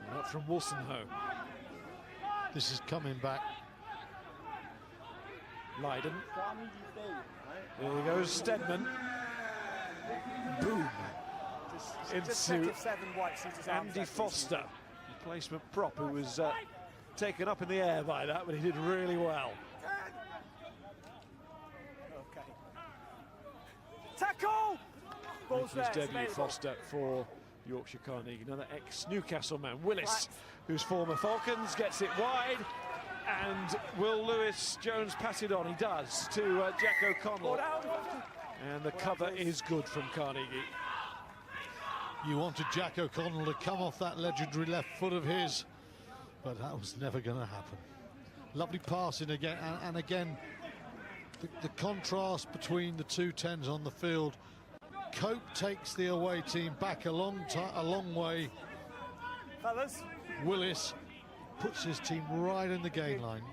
And up from Wolstenholme. This is coming back. Leiden. There he goes, Stedman. Boom. Just Into Andy Foster, replacement prop, who was taken up in the air by that, but he did really well. Okay. Tackle! Ball's His there, debut, Foster, for Yorkshire Carnegie. Another ex-Newcastle man, Willis, who's former Falcons, gets it wide. And will Lewis Jones pass it on? He does, to Jack O'Connell. And the cover is good from Carnegie. You wanted Jack O'Connell to come off that legendary left foot of his, but that was never going to happen. Lovely passing again, and again, the contrast between the two 10s on the field. Cope takes the away team back a long way. Fellas. Willis puts his team right in the gain line.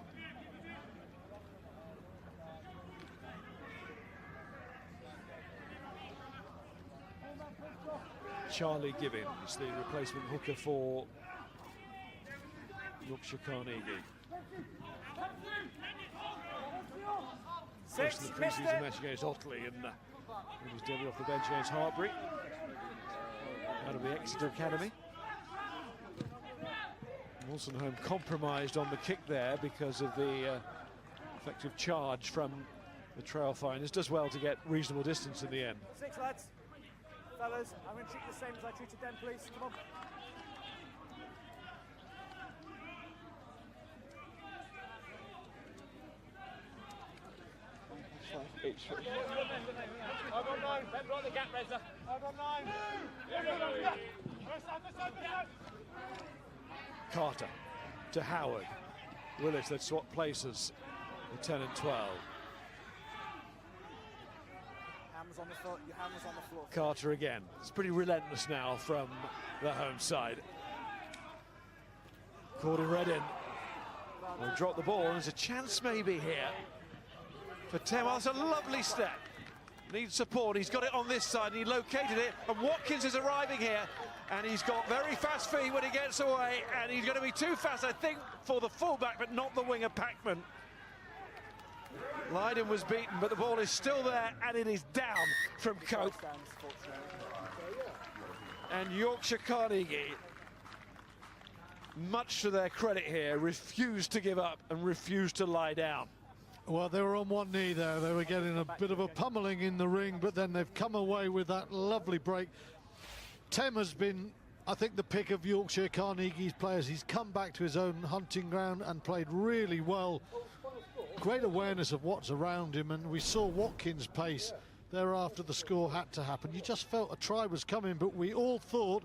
Charlie Gibbons, the replacement hooker for Yorkshire Carnegie. First in the pre-season match against Otley, and his debut off the bench against Hartbury, out of the Exeter Academy. Wolstenholme compromised on the kick there because of the effective charge from the Trailfinders. Does well to get reasonable distance in the end. 6 lads. Fellas, I'm going to treat you the same as I treated them, please. Come on. I've got 9. Let's right the gap, Reza. I've got 9. Carter to Howard. Willis, let's swap places. The 10 and 12. Hands on the floor. Your hands on the floor. Carter again. It's pretty relentless now from the home side. Cordy Redden will drop the ball. There's a chance maybe here for Temel. It's a lovely step. Needs support. He's got it on this side and he located it. And Watkins is arriving here. And he's got very fast feet when he gets away. And he's going to be too fast, I think, for the fullback, but not the winger Packman. Leiden was beaten, but the ball is still there, and it is down from Cope. And Yorkshire Carnegie, much to their credit here, refused to give up and refused to lie down. Well, they were on one knee there. They were getting a bit of a pummeling in the ring, but then they've come away with that lovely break. Tem has been, I think, the pick of Yorkshire Carnegie's players. He's come back to his own hunting ground and played really well. Great awareness of what's around him, and we saw Watkins' pace thereafter the score had to happen. You just felt a try was coming, but we all thought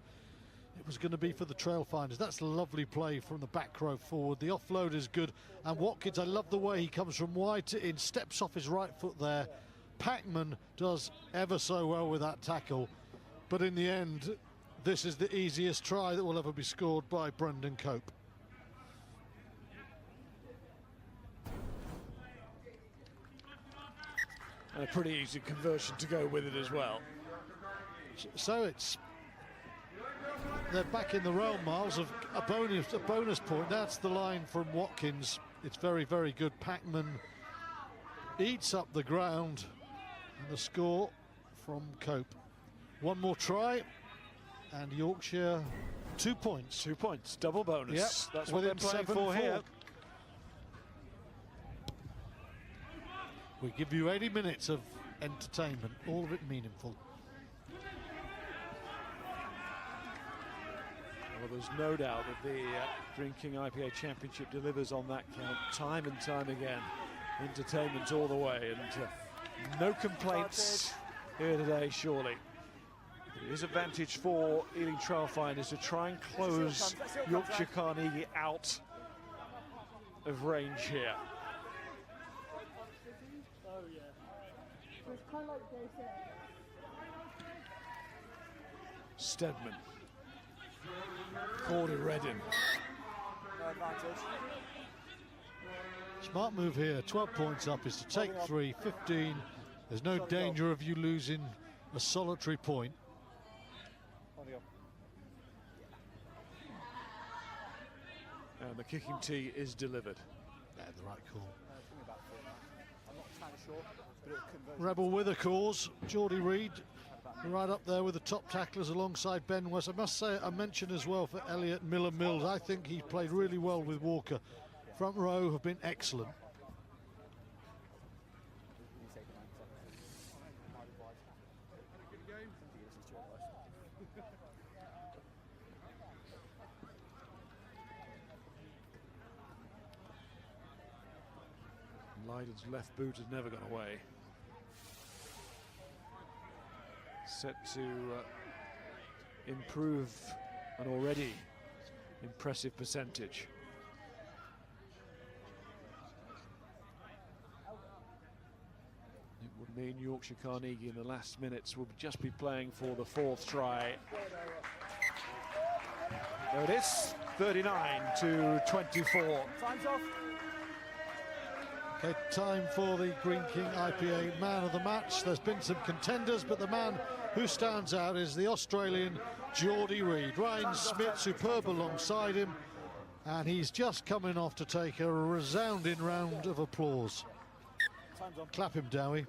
it was going to be for the Trailfinders. That's a lovely play from the back row forward. The offload is good, and Watkins, I love the way he comes from wide to in, steps off his right foot there. Packman does ever so well with that tackle, but in the end, this is the easiest try that will ever be scored by Brendan Cope. And a pretty easy conversion to go with it as well. So they're back in the realm, Miles, of a bonus point. That's the line from Watkins. It's very, very good. Packman eats up the ground, and the score from Cope. One more try, and Yorkshire 2 points. 2 points, double bonus. Yep, that's what they're playing for here. We give you 80 minutes of entertainment, all of it meaningful. Well, there's no doubt that the Greene King IPA Championship delivers on that count time and time again. Entertainment all the way, and no complaints here today, surely. It is advantage for Ealing Trailfinders to try and close Yorkshire Carnegie out of range here. Stedman. Cordy Reddin. No advantage. Smart move here, 12 points up is to take 3, 15. There's no danger of you losing a solitary point. And the kicking tee is delivered. Yeah, the right call. I'm not entirely sure, but it'll convert. Rebel with a cause, Geordie Reid right up there with the top tacklers alongside Ben West. I must say a mention as well for Elliot Miller-Mills. I think he played really well with Walker. Front row have been excellent. Lydon's left boot has never gone away. Set to improve an already impressive percentage. It would mean Yorkshire Carnegie in the last minutes will just be playing for the fourth try. There it is, 39 to 24. Time's off. Okay, time for the Greene King IPA man of the match. There's been some contenders, but the man who stands out is the Australian Geordie Reid. Ryan Smith, superb alongside him, and he's just coming off to take a resounding round of applause. Clap him, Dowie.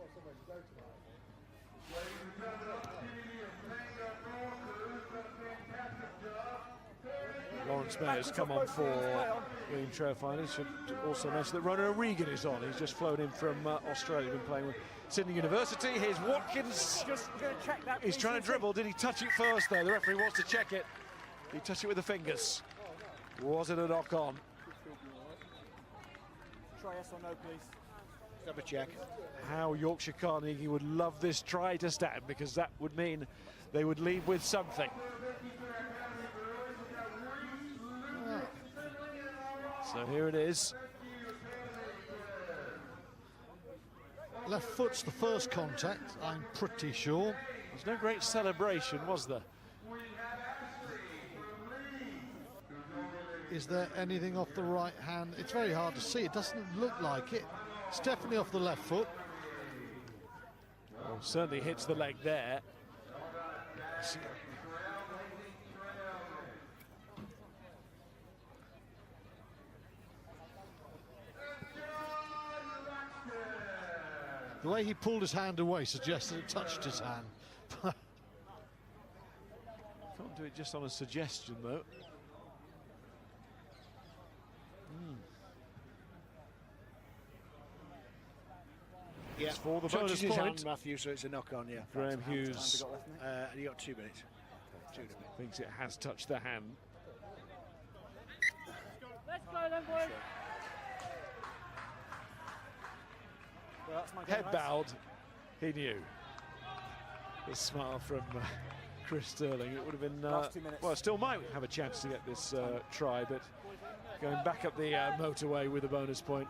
Lawrence Mayer's come on for Ealing Trailfinders. Should also mention that Ronan O'Regan is on. He's just flown in from Australia, been playing with Sydney University. Here's Watkins. Just gonna check that. He's trying to dribble. Did he touch it first, though? The referee wants to check it. Did he touch it with the fingers? Was it a knock on? Try yes or no, please. Have a check. How Yorkshire Carnegie would love this try to stand, because that would mean they would leave with something. So here it is. Left foot's the first contact, I'm pretty sure. There's no great celebration, was there? Is there anything off the right hand? It's very hard to see. It doesn't look like it. It's definitely off the left foot. Well, certainly hits the leg there. The way he pulled his hand away suggested it touched his hand. Can't do it just on a suggestion, though. Yeah, it's for the touches bonus his point. hand, Matthew, so it's a knock-on, yeah. Graham Hughes you got 2 minutes. thinks it has touched the hand. Let's go then, boys. Well, that's my Head game, bowed, he knew. The smile from Chris Sterling. It would have been, Last 2 minutes. well, still might have a chance to get this try, but going back up the motorway with a bonus point,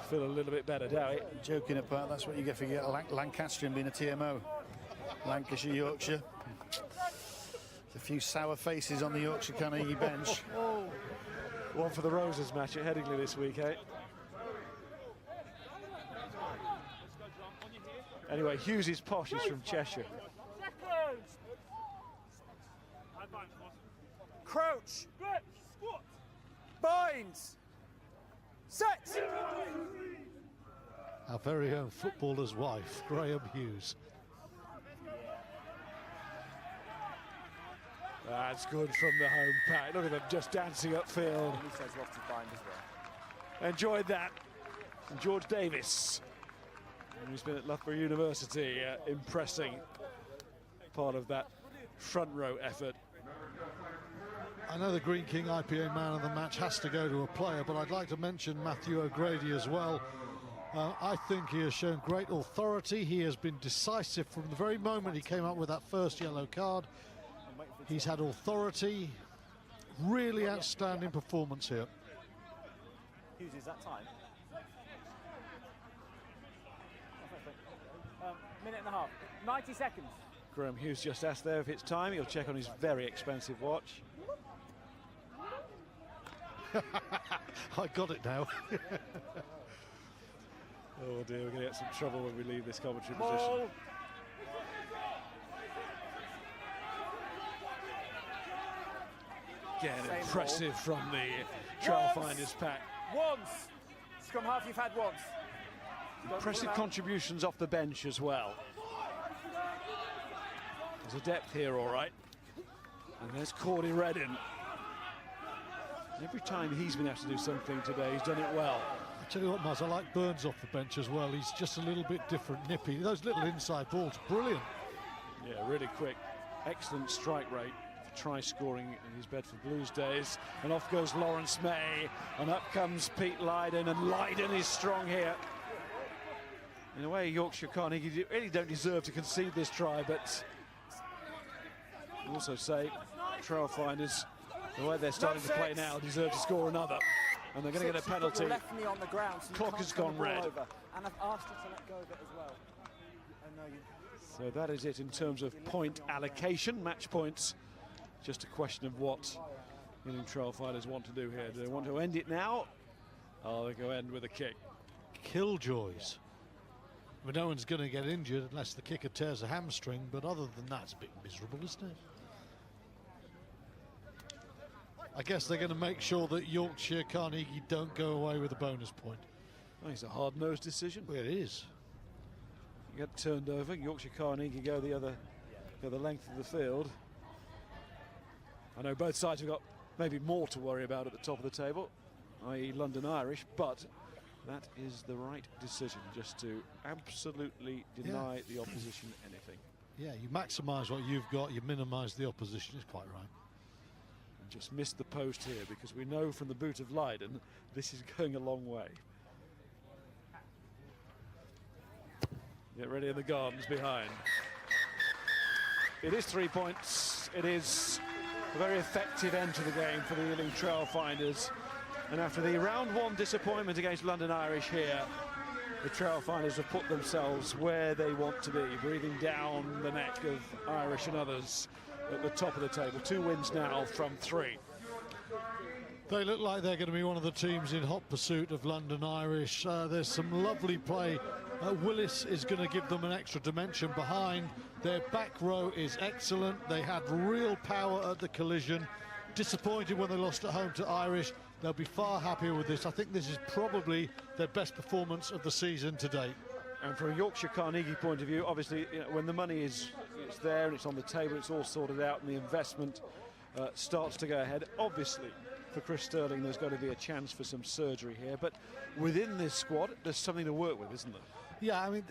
feel a little bit better, Dowie. Joking apart, that's what you get for Lancastrian being a TMO. Lancashire, Yorkshire. There's a few sour faces on the Yorkshire Carnegie bench. One for the Roses match at Headingley this week, eh? Anyway, Hughes is posh, he's from Cheshire. Crouch. Binds. Set. Our very own footballer's wife, Graham Hughes. That's good from the home pack. Look at them just dancing upfield. He says lost his bind as well. Enjoyed that. And George Davis, who's been at Loughborough University, impressing part of that front row effort. I know the Greene King IPA man of the match has to go to a player, but I'd like to mention Matthew O'Grady as well. I think he has shown great authority. He has been decisive from the very moment he came up with that first yellow card. He's had authority. Really outstanding performance here. Hughes, is that time? Minute and a half. 90 seconds. Graham Hughes just asked there if it's time. He'll check on his very expensive watch. I got it now. Oh dear, we're going to get some trouble when we leave this commentary Ball. position. Again, Same impressive ball. from the Trailfinders pack. Once. Scrum half you've had once. Impressive contributions off the bench as well. There's a depth here, all right. And there's Cordy Reddin. Every time he's been asked to do something today, he's done it well. I tell you what, Muzz, I like Burns off the bench as well. He's just a little bit different, nippy. Those little inside balls, brilliant. Yeah, really quick. Excellent strike rate for try scoring in his Bedford Blues days. And off goes Lawrence May. And up comes Pete Lydon. And Lydon is strong here. In a way, Yorkshire Carnegie really don't deserve to concede this try, but I also say Trailfinders, the way they're starting to play now, deserve to score another. And they're going to get a penalty. Left knee on the ground, so Clock has gone red. Over. And I've asked you to let go of it as well. I know you. So that is it in terms of point allocation, match points. Just a question of what Ealing Trailfinders want to do here. Do they want to end it now? Oh, they go end with a kick. Killjoys. I mean, no one's going to get injured unless the kicker tears a hamstring, but other than that, it's a bit miserable, isn't it? I guess they're going to make sure that Yorkshire Carnegie don't go away with a bonus point. Oh, it's a hard-nosed decision. Well, it is. You get turned over. Yorkshire Carnegie go the length of the field. I know both sides have got maybe more to worry about at the top of the table, i.e. London Irish, but that is the right decision, just to absolutely deny the opposition anything. Yeah, you maximise what you've got, you minimise the opposition, is quite right. And just missed the post here, because we know from the boot of Lydon this is going a long way. Get ready in the gardens behind. It is 3 points. It is a very effective end to the game for the Ealing Trailfinders. And after the round one disappointment against London Irish here, the Trailfinders have put themselves where they want to be, breathing down the neck of Irish and others at the top of the table. 2 wins now from 3. They look like they're going to be one of the teams in hot pursuit of London Irish. There's some lovely play. Willis is going to give them an extra dimension behind. Their back row is excellent. They had real power at the collision. Disappointed when they lost at home to Irish. They'll be far happier with this. I think this is probably their best performance of the season to date. And from a Yorkshire Carnegie point of view, obviously, you know, when the money is there and it's on the table, it's all sorted out, and the investment starts to go ahead. Obviously, for Chris Sterling, there's got to be a chance for some surgery here. But within this squad, there's something to work with, isn't there? Yeah, I mean,